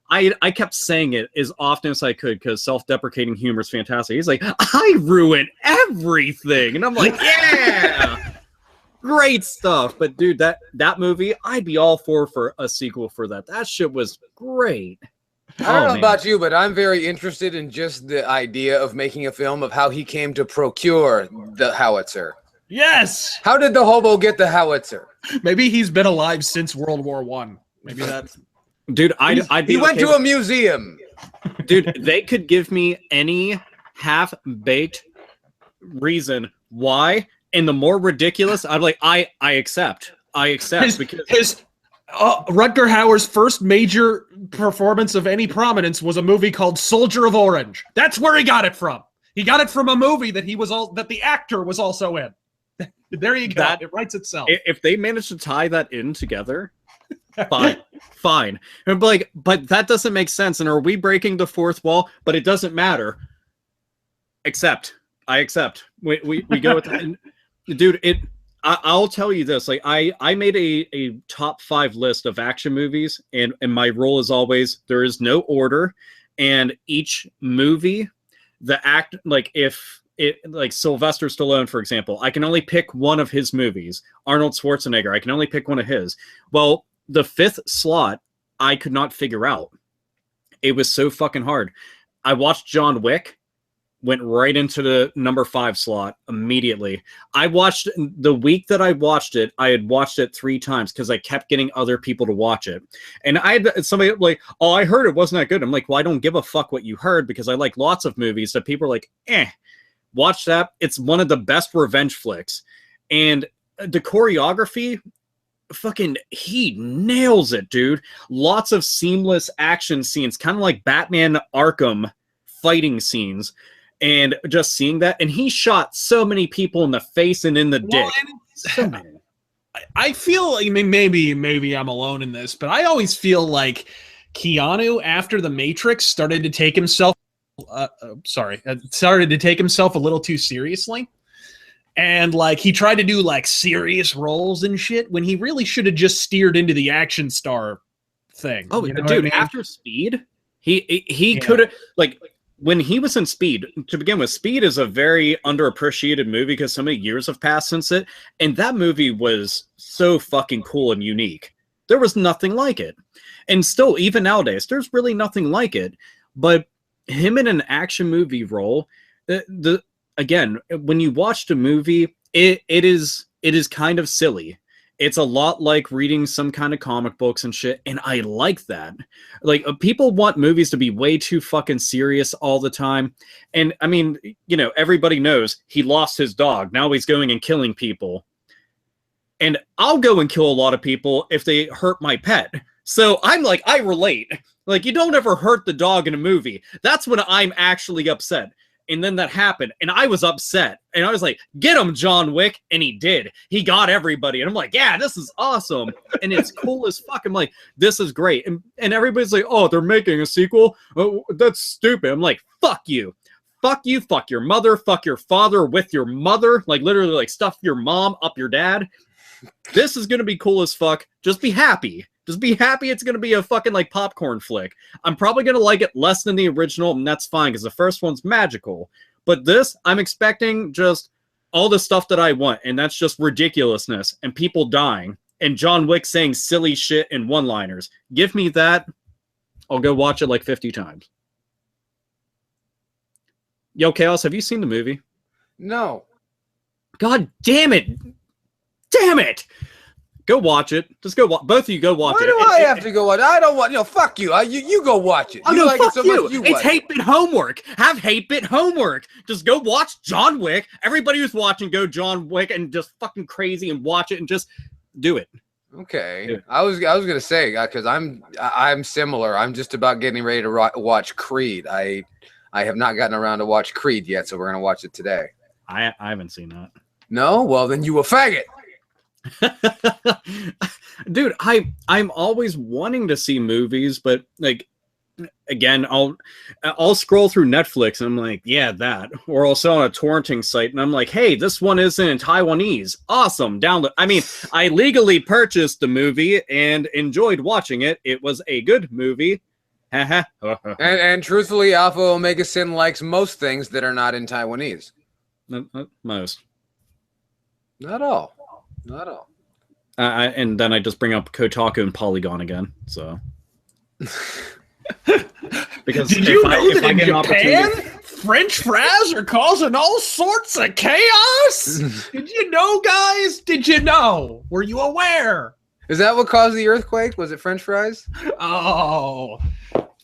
I kept saying it as often as I could, because self-deprecating humor is fantastic. He's like, I ruin everything. And I'm like, yeah, great stuff. But dude, that movie, I'd be all for a sequel for that. That shit was great. I don't know about you, but I'm very interested in just the idea of making a film of how he came to procure the howitzer. Yes. How did the hobo get the howitzer? Maybe he's been alive since World War I. Maybe that's... Dude, he went to a museum. Dude, they could give me any half-baked reason why, and the more ridiculous, I'd like, I accept. Because Rutger Hauer's first major performance of any prominence was a movie called Soldier of Orange. That's where he got it from. He got it from a movie that that the actor was also in. There you go. It writes itself. If they manage to tie that in together, fine. But that doesn't make sense. And are we breaking the fourth wall? But it doesn't matter. I accept. We go with that. And, dude, I'll tell you this. Like, I made a top 5 list of action movies, and my rule is always there is no order, and each movie, the act, like like Sylvester Stallone, for example, I can only pick one of his movies. Arnold Schwarzenegger, I can only pick one of his. Well, the 5th slot, I could not figure out. It was so fucking hard. I watched John Wick, went right into the number 5 slot immediately. I watched the week that I watched it, I had watched it 3 times because I kept getting other people to watch it. And I had somebody like, oh, I heard it wasn't that good. I'm like, well, I don't give a fuck what you heard, because I like lots of movies that people are like, watch that. It's one of the best revenge flicks. And the choreography, fucking, he nails it, dude. Lots of seamless action scenes, kind of like Batman Arkham fighting scenes. And just seeing that, and he shot so many people in the face and in the dick. So many. I feel, I mean, maybe I'm alone in this, but I always feel like Keanu, after The Matrix, started to take himself a little too seriously. And like, he tried to do like serious roles and shit when he really should have just steered into the action star thing. Oh, you know, dude, I mean? After Speed, he could have, like, when he was in Speed, to begin with, Speed is a very underappreciated movie because so many years have passed since it. And that movie was so fucking cool and unique. There was nothing like it. And still, even nowadays, there's really nothing like it. But him in an action movie role, again, when you watched a movie, it is kind of silly. It's a lot like reading some kind of comic books and shit, and I like that. Like, people want movies to be way too fucking serious all the time. And, I mean, you know, everybody knows he lost his dog. Now he's going and killing people. and I'll go and kill a lot of people if they hurt my pet. So I'm like, I relate. Like, you don't ever hurt the dog in a movie. That's when I'm actually upset. And then that happened, and I was upset. And I was like, get him, John Wick. And he did. He got everybody. And I'm like, yeah, this is awesome. And it's cool as fuck. I'm like, this is great. And everybody's like, oh, they're making a sequel? Oh, that's stupid. I'm like, fuck you. Fuck you, fuck your mother, fuck your father with your mother. Like, literally, like, stuff your mom up your dad. This is going to be cool as fuck. Just be happy. Just be happy it's going to be a fucking, like, popcorn flick. I'm probably going to like it less than the original, and that's fine, because the first one's magical. But this, I'm expecting just all the stuff that I want, and that's just ridiculousness, and people dying, and John Wick saying silly shit and one-liners. Give me that. I'll go watch it like 50 times. Yo, Chaos, have you seen the movie? No. God damn it. Damn it. Go watch it. Just go watch. Both of you go watch it. Why do I have to go watch? I don't want. Fuck you. You go watch it. Oh, You no, like fuck it so you. much, you It's watch hate bit homework. Have hate bit homework. Just go watch John Wick. Everybody who's watching, go John Wick and just fucking crazy and watch it and just do it. Okay. Yeah. I was gonna say, because I'm similar. I'm just about getting ready to watch Creed. I have not gotten around to watch Creed yet, so we're gonna watch it today. I haven't seen that. No? Well, then you a faggot. Dude, I'm always wanting to see movies, but like, again, I'll scroll through Netflix and I'm like, yeah, that, or I'll sell on a torrenting site and I'm like, hey, this one isn't in Taiwanese. Awesome, download. I mean, I legally purchased the movie and enjoyed watching it. It was a good movie. and truthfully, Alpha Omega Sin likes most things that are not in Taiwanese. Most. Not all. Not all. And then I just bring up Kotaku and Polygon again. So, because did you know that in Japan, French fries are causing all sorts of chaos? Did you know, guys? Did you know? Were you aware? Is that what caused the earthquake? Was it French fries? Oh,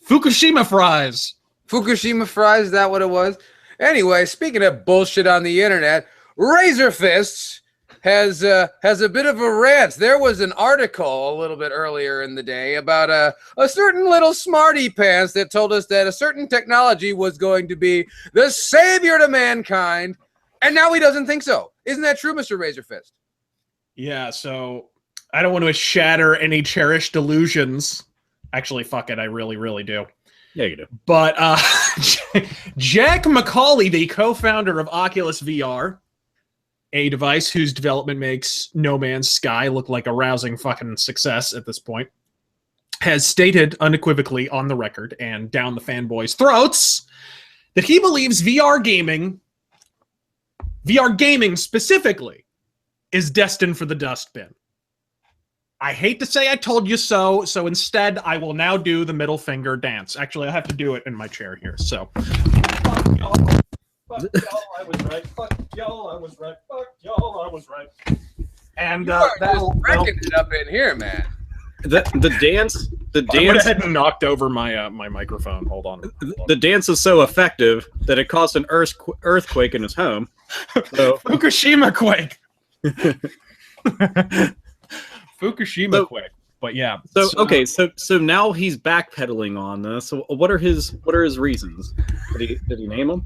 Fukushima fries. Fukushima fries, is that what it was? Anyway, speaking of bullshit on the internet, Razor Fists has a bit of a rant. There was an article a little bit earlier in the day about a certain little smarty pants that told us that a certain technology was going to be the savior to mankind, and now he doesn't think so. Isn't that true, Mr. Razor Fist? Yeah, so I don't want to shatter any cherished delusions. Actually, fuck it, I really, really do. Yeah, you do. But Jack Macaulay, the co-founder of Oculus VR, a device whose development makes No Man's Sky look like a rousing fucking success at this point, has stated unequivocally on the record and down the fanboys' throats that he believes VR gaming specifically, is destined for the dustbin. I hate to say I told you so, so instead I will now do the middle finger dance. Actually, I have to do it in my chair here, so. Fuck y'all. Fuck y'all, I was right. Fuck y'all, I was right. Fuck y'all, I was right. And that'll wrecking it up in here, man. The dance. I went ahead and knocked over my my microphone. Hold on. The dance is so effective that it caused an earthquake in his home. So. Fukushima quake. Fukushima quake. But yeah. So okay, so now he's backpedaling on this. So what are his reasons? Did he name them?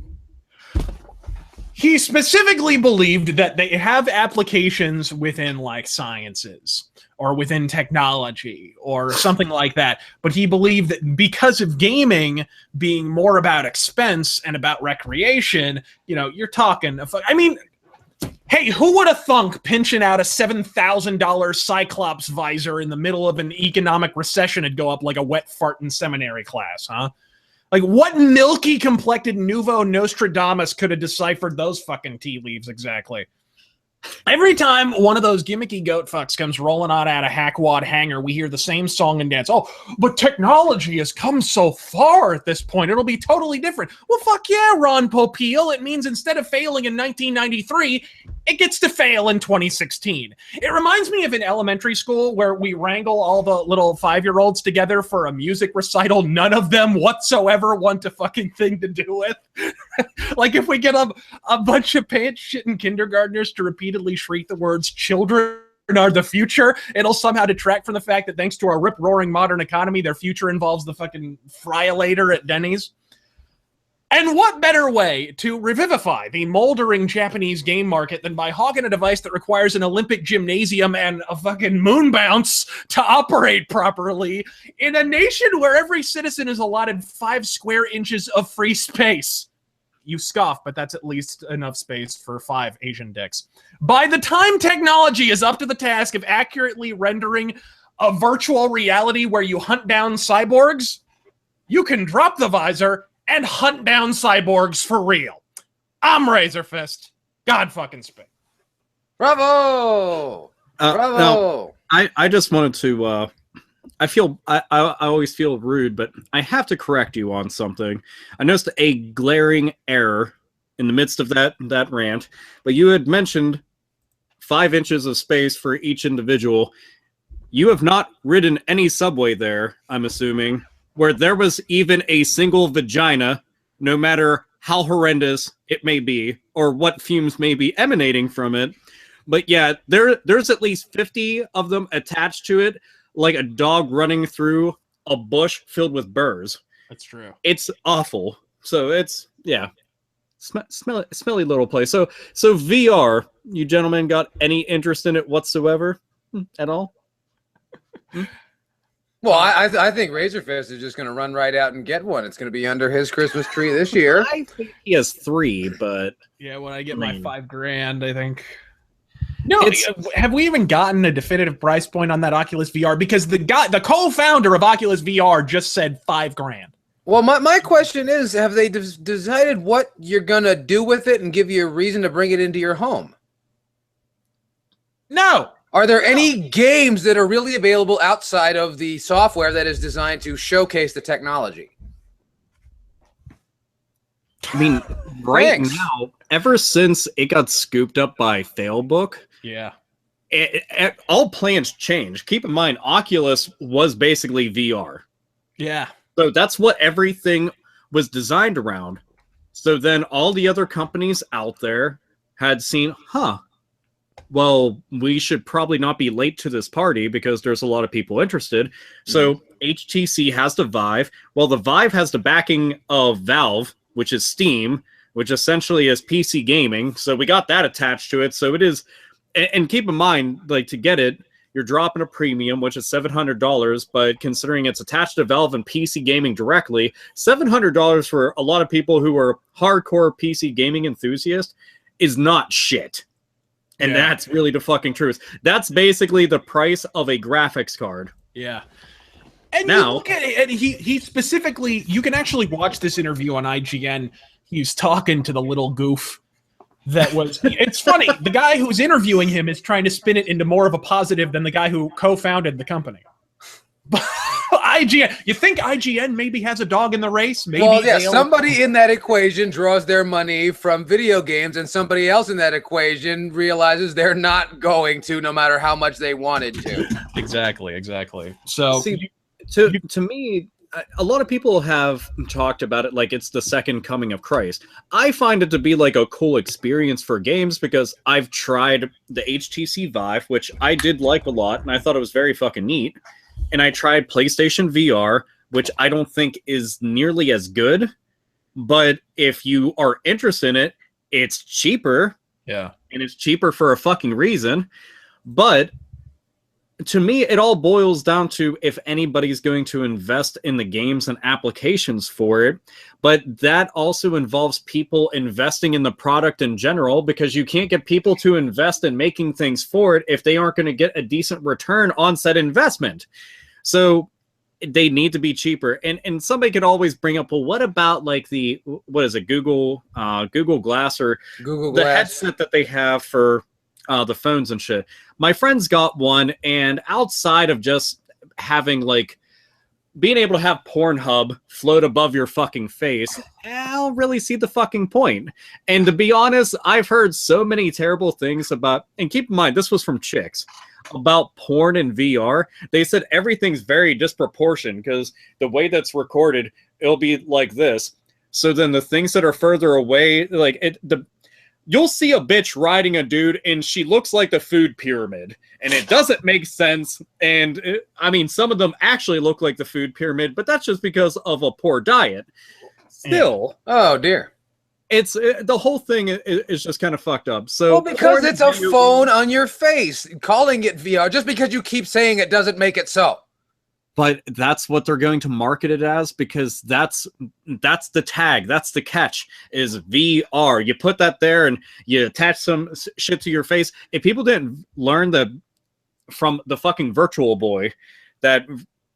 He specifically believed that they have applications within like sciences or within technology or something like that. But he believed that because of gaming being more about expense and about recreation, you know, you're talking. I mean, hey, who would have thunk pinching out a $7,000 Cyclops visor in the middle of an economic recession would go up like a wet fart in seminary class, huh? Like, what milky-complected Nouveau Nostradamus could have deciphered those fucking tea leaves exactly? Every time one of those gimmicky goat fucks comes rolling on out of Hackwad Hangar, we hear the same song and dance. Oh, but technology has come so far at this point. It'll be totally different. Well, fuck yeah, Ron Popeil. It means instead of failing in 1993, it gets to fail in 2016. It reminds me of in elementary school where we wrangle all the little 5-year-olds together for a music recital none of them whatsoever want a fucking thing to do with. Like if we get a bunch of pants-shitting kindergartners to repeatedly shriek the words children are the future, it'll somehow detract from the fact that thanks to our rip-roaring modern economy, their future involves the fucking fry-later at Denny's. And what better way to revivify the moldering Japanese game market than by hogging a device that requires an Olympic gymnasium and a fucking moon bounce to operate properly in a nation where every citizen is allotted 5 square inches of free space? You scoff, but that's at least enough space for 5 Asian dicks. By the time technology is up to the task of accurately rendering a virtual reality where you hunt down cyborgs, you can drop the visor and hunt down cyborgs for real. I'm Razorfist. God fucking speak. Bravo! Bravo! Now, I just wanted to I always feel rude, but I have to correct you on something. I noticed a glaring error in the midst of that rant, but you had mentioned 5 inches of space for each individual. You have not ridden any subway there, I'm assuming, where there was even a single vagina, no matter how horrendous it may be, or what fumes may be emanating from it. But yeah, there's at least 50 of them attached to it, like a dog running through a bush filled with burrs. That's true. It's awful. So it's, yeah, smelly little place. So VR, you gentlemen got any interest in it whatsoever at all? Well, I think Razorfist is just going to run right out and get one. It's going to be under his Christmas tree this year. I think he has 3, but yeah, when I get my $5,000, I think. No, have we even gotten a definitive price point on that Oculus VR? Because the co-founder of Oculus VR just said $5,000. Well, my question is, have they decided what you're going to do with it and give you a reason to bring it into your home? No. Are there any games that are really available outside of the software that is designed to showcase the technology? I mean, right now, ever since it got scooped up by Failbook, yeah, all plans changed. Keep in mind, Oculus was basically VR. Yeah. So that's what everything was designed around. So then all the other companies out there had seen, well, we should probably not be late to this party because there's a lot of people interested. So HTC has the Vive. Well, the Vive has the backing of Valve, which is Steam, which essentially is PC gaming. So we got that attached to it. So it is, and keep in mind, like, to get it, you're dropping a premium, which is $700, but considering it's attached to Valve and PC gaming directly, $700 for a lot of people who are hardcore PC gaming enthusiasts is not shit. And that's really the fucking truth. That's basically the price of a graphics card. Yeah. And now, you look at it, and he specifically, you can actually watch this interview on IGN. He's talking to the little goof that was, it's funny. The guy who's interviewing him is trying to spin it into more of a positive than the guy who co-founded the company. But IGN, you think IGN maybe has a dog in the race? Maybe. Well, yeah, somebody in that equation draws their money from video games, and somebody else in that equation realizes they're not going to, no matter how much they wanted to. Exactly. So, see, to me, a lot of people have talked about it like it's the second coming of Christ. I find it to be like a cool experience for games because I've tried the HTC Vive, which I did like a lot, and I thought it was very fucking neat. And I tried PlayStation VR, which I don't think is nearly as good. But if you are interested in it, it's cheaper. Yeah. And it's cheaper for a fucking reason. But to me, it all boils down to if anybody's going to invest in the games and applications for it. But that also involves people investing in the product in general, because you can't get people to invest in making things for it if they aren't going to get a decent return on said investment. So they need to be cheaper. And somebody could always bring up, well, what about like what is it, Google Glass or Google the Glass headset that they have for the phones and shit. My friends got one, and outside of just having like being able to have Pornhub float above your fucking face, I don't really see the fucking point. And to be honest, I've heard so many terrible things about, and keep in mind, this was from chicks, about porn and VR. They said everything's very disproportionate because the way that's recorded, it'll be like this. So then the things that are further away, like you'll see a bitch riding a dude and she looks like the food pyramid, and it doesn't make sense. And I mean, some of them actually look like the food pyramid, but that's just because of a poor diet. Still, oh dear, it's the whole thing is just kind of fucked up. So, well, because it's a phone on your face, calling it VR just because you keep saying it doesn't make it so. But that's what they're going to market it as, because that's the tag, that's the catch, is VR. You put that there and you attach some shit to your face. If people didn't learn that from the fucking Virtual Boy, that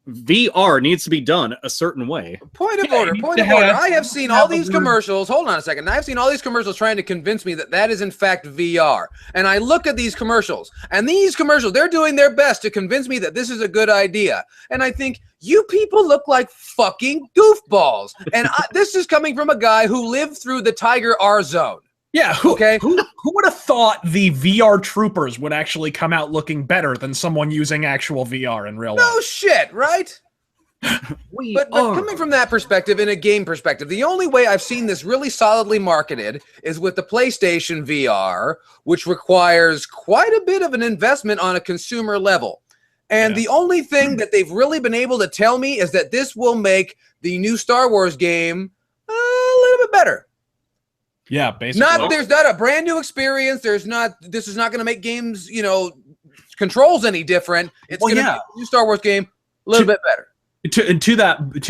VR needs to be done a certain way. Point of order. I have seen all these commercials. Hold on a second. I've seen all these commercials trying to convince me that that is in fact VR. And I look at these commercials, and these commercials, they're doing their best to convince me that this is a good idea. And I think, you people look like fucking goofballs. And this is coming from a guy who lived through the Tiger R zone. Yeah, who would have thought the VR troopers would actually come out looking better than someone using actual VR in real life? No shit, right? But coming from that perspective, in a game perspective, the only way I've seen this really solidly marketed is with the PlayStation VR, which requires quite a bit of an investment on a consumer level. And the only thing that they've really been able to tell me is that this will make the new Star Wars game a little bit better. Yeah, basically. There's not a brand new experience. This is not going to make games, controls any different. It's going to make a new Star Wars game a little bit better. To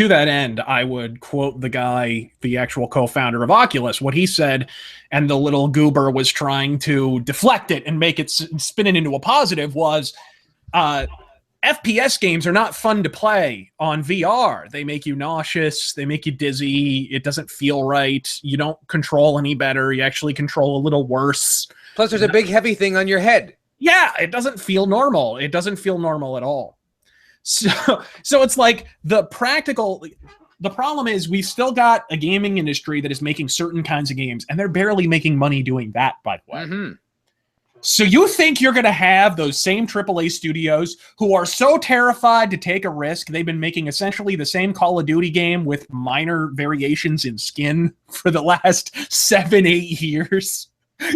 that end, I would quote the guy, the actual co-founder of Oculus, what he said, and the little goober was trying to deflect it and make it spin it into a positive, was FPS games are not fun to play on VR. They make you nauseous. They make you dizzy. It doesn't feel right. You don't control any better. You actually control a little worse. Plus, there's a big heavy thing on your head. Yeah, it doesn't feel normal. It doesn't feel normal at all. So it's like the problem is we've still got a gaming industry that is making certain kinds of games, and they're barely making money doing that, by the way. Mm-hmm. So you think you're going to have those same AAA studios who are so terrified to take a risk, they've been making essentially the same Call of Duty game with minor variations in skin for the last 7-8 years?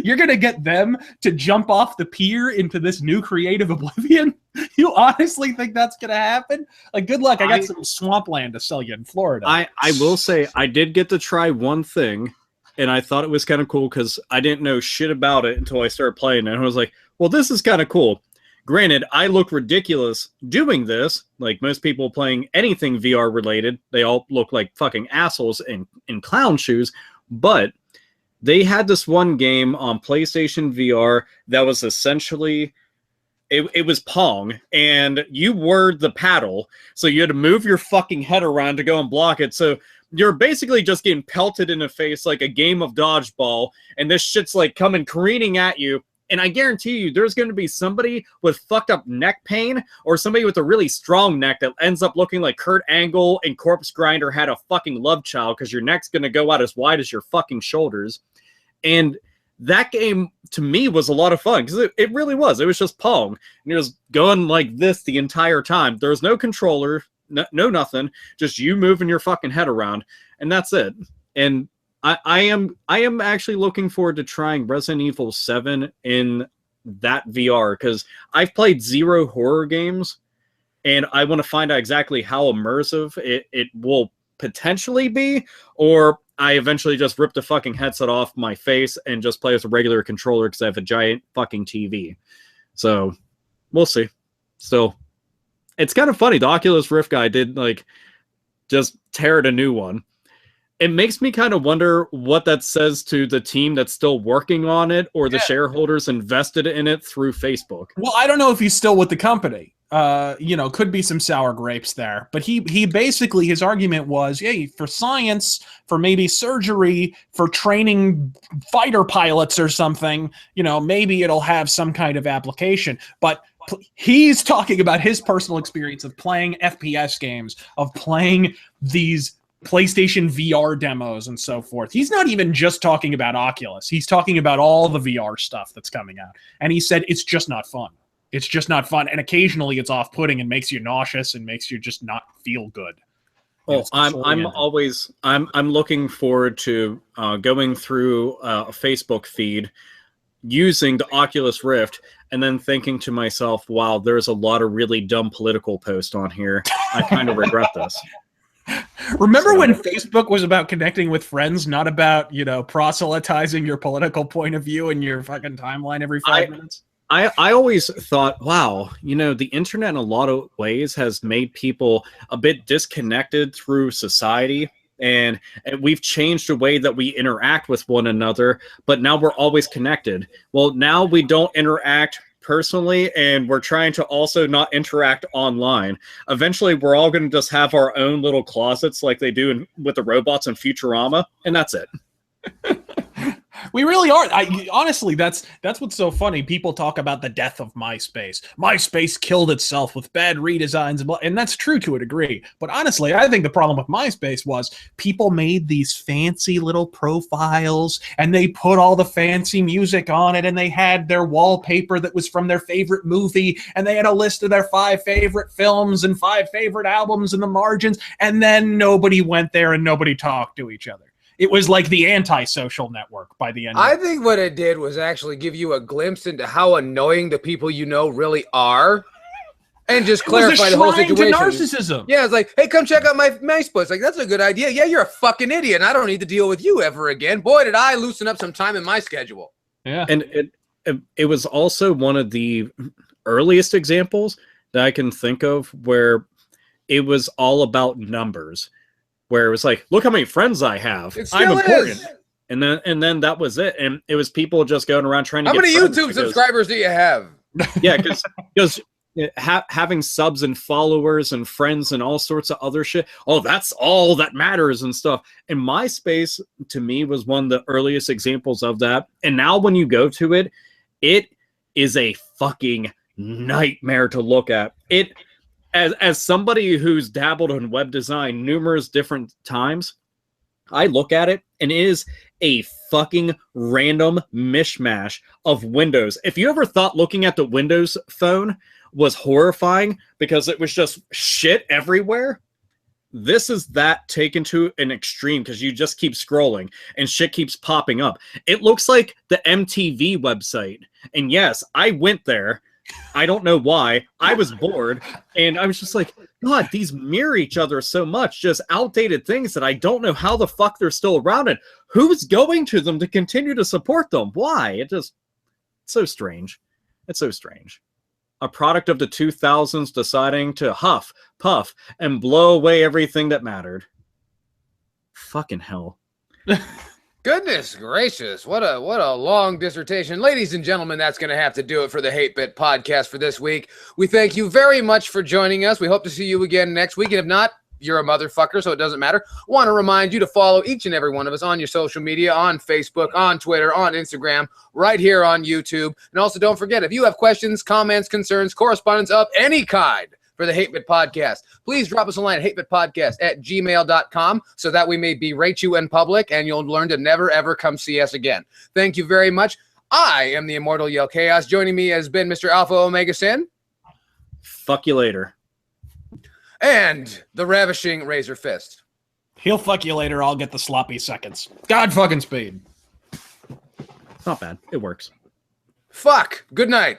You're going to get them to jump off the pier into this new creative oblivion? You honestly think that's going to happen? Like, good luck. I got some swampland to sell you in Florida. I will say, I did get to try one thing, and I thought it was kind of cool because I didn't know shit about it until I started playing it. And I was like, well, this is kind of cool. Granted, I look ridiculous doing this. Like most people playing anything VR related, they all look like fucking assholes in clown shoes. But they had this one game on PlayStation VR that was essentially, it was Pong, and you were the paddle. So you had to move your fucking head around to go and block it. So you're basically just getting pelted in the face like a game of dodgeball, and this shit's like coming careening at you. And I guarantee you there's going to be somebody with fucked up neck pain or somebody with a really strong neck that ends up looking like Kurt Angle and Corpse Grinder had a fucking love child, because your neck's going to go out as wide as your fucking shoulders. And that game, to me, was a lot of fun, because it really was. It was just Pong. And you're just going like this the entire time. There was no controller. No nothing, just you moving your fucking head around, and that's it. And I am actually looking forward to trying Resident Evil 7 in that VR, because I've played 0 horror games, and I want to find out exactly how immersive it will potentially be, or I eventually just rip the fucking headset off my face and just play with a regular controller because I have a giant fucking TV. So we'll see. Still, it's kind of funny. The Oculus Rift guy did just tear a new one. It makes me kind of wonder what that says to the team that's still working on it, or the shareholders invested in it through Facebook. Well, I don't know if he's still with the company. Could be some sour grapes there. But he basically, his argument was, for science, for maybe surgery, for training fighter pilots or something, maybe it'll have some kind of application. But he's talking about his personal experience of playing FPS games, of playing these PlayStation VR demos and so forth. He's not even just talking about Oculus. He's talking about all the VR stuff that's coming out. And he said it's just not fun. It's just not fun. And occasionally it's off-putting and makes you nauseous and makes you just not feel good. Oh, It's I'm fully ended. always I'm looking forward to going through a Facebook feed using the Oculus Rift and then thinking to myself, wow, there's a lot of really dumb political posts on here. I kind of regret this. Remember when Facebook was about connecting with friends, not about, proselytizing your political point of view in your fucking timeline every 5 minutes? I always thought, wow, the internet in a lot of ways has made people a bit disconnected through society. And we've changed the way that we interact with one another, but now we're always connected. Well, now we don't interact personally, and we're trying to also not interact online. Eventually, we're all going to just have our own little closets like they do with the robots in Futurama, and that's it. We really are. Honestly, that's what's so funny. People talk about the death of MySpace. MySpace killed itself with bad redesigns, and that's true to a degree. But honestly, I think the problem with MySpace was people made these fancy little profiles, and they put all the fancy music on it, and they had their wallpaper that was from their favorite movie, and they had a list of their 5 favorite films and 5 favorite albums in the margins, and then nobody went there and nobody talked to each other. It was like the anti-social network by the end. I think what it did was actually give you a glimpse into how annoying the people really are, and just clarify the whole situation. To narcissism. Yeah, it's like, hey, come check out my MySpace. Like, that's a good idea. Yeah, you're a fucking idiot, and I don't need to deal with you ever again. Boy, did I loosen up some time in my schedule. Yeah, and it was also one of the earliest examples that I can think of where it was all about numbers. Where it was like, look how many friends I have. I'm important. And then that was it. And it was people just going around trying to How many YouTube subscribers do you have? Yeah, because having subs and followers and friends and all sorts of other shit. Oh, that's all that matters and stuff. And MySpace, to me, was one of the earliest examples of that. And now when you go to it, it is a fucking nightmare to look at. As somebody who's dabbled in web design numerous different times, I look at it and it is a fucking random mishmash of windows. If you ever thought looking at the Windows phone was horrifying because it was just shit everywhere, this is that taken to an extreme because you just keep scrolling and shit keeps popping up. It looks like the MTV website. And yes, I went there. I don't know why. I was bored, and I was just like, God, these mirror each other so much. Just outdated things that I don't know how the fuck they're still around, and who's going to them to continue to support them? Why? It's so strange. It's so strange. A product of the 2000s deciding to huff, puff, and blow away everything that mattered. Fucking hell. Goodness gracious, what a long dissertation. Ladies and gentlemen, that's going to have to do it for the Hate Bit podcast for this week. We thank you very much for joining us. We hope to see you again next week. And if not, you're a motherfucker, so it doesn't matter. Want to remind you to follow each and every one of us on your social media, on Facebook, on Twitter, on Instagram, right here on YouTube. And also don't forget, if you have questions, comments, concerns, correspondence of any kind for the Hate Bit Podcast, please drop us a line at hatebitpodcast@gmail.com so that we may berate you in public and you'll learn to never, ever come see us again. Thank you very much. I am the Immortal Yell Chaos. Joining me has been Mr. Alpha Omega Sin. Fuck you later. And the Ravishing Razor Fist. He'll fuck you later. I'll get the sloppy seconds. God fucking speed. Not bad. It works. Fuck. Good night.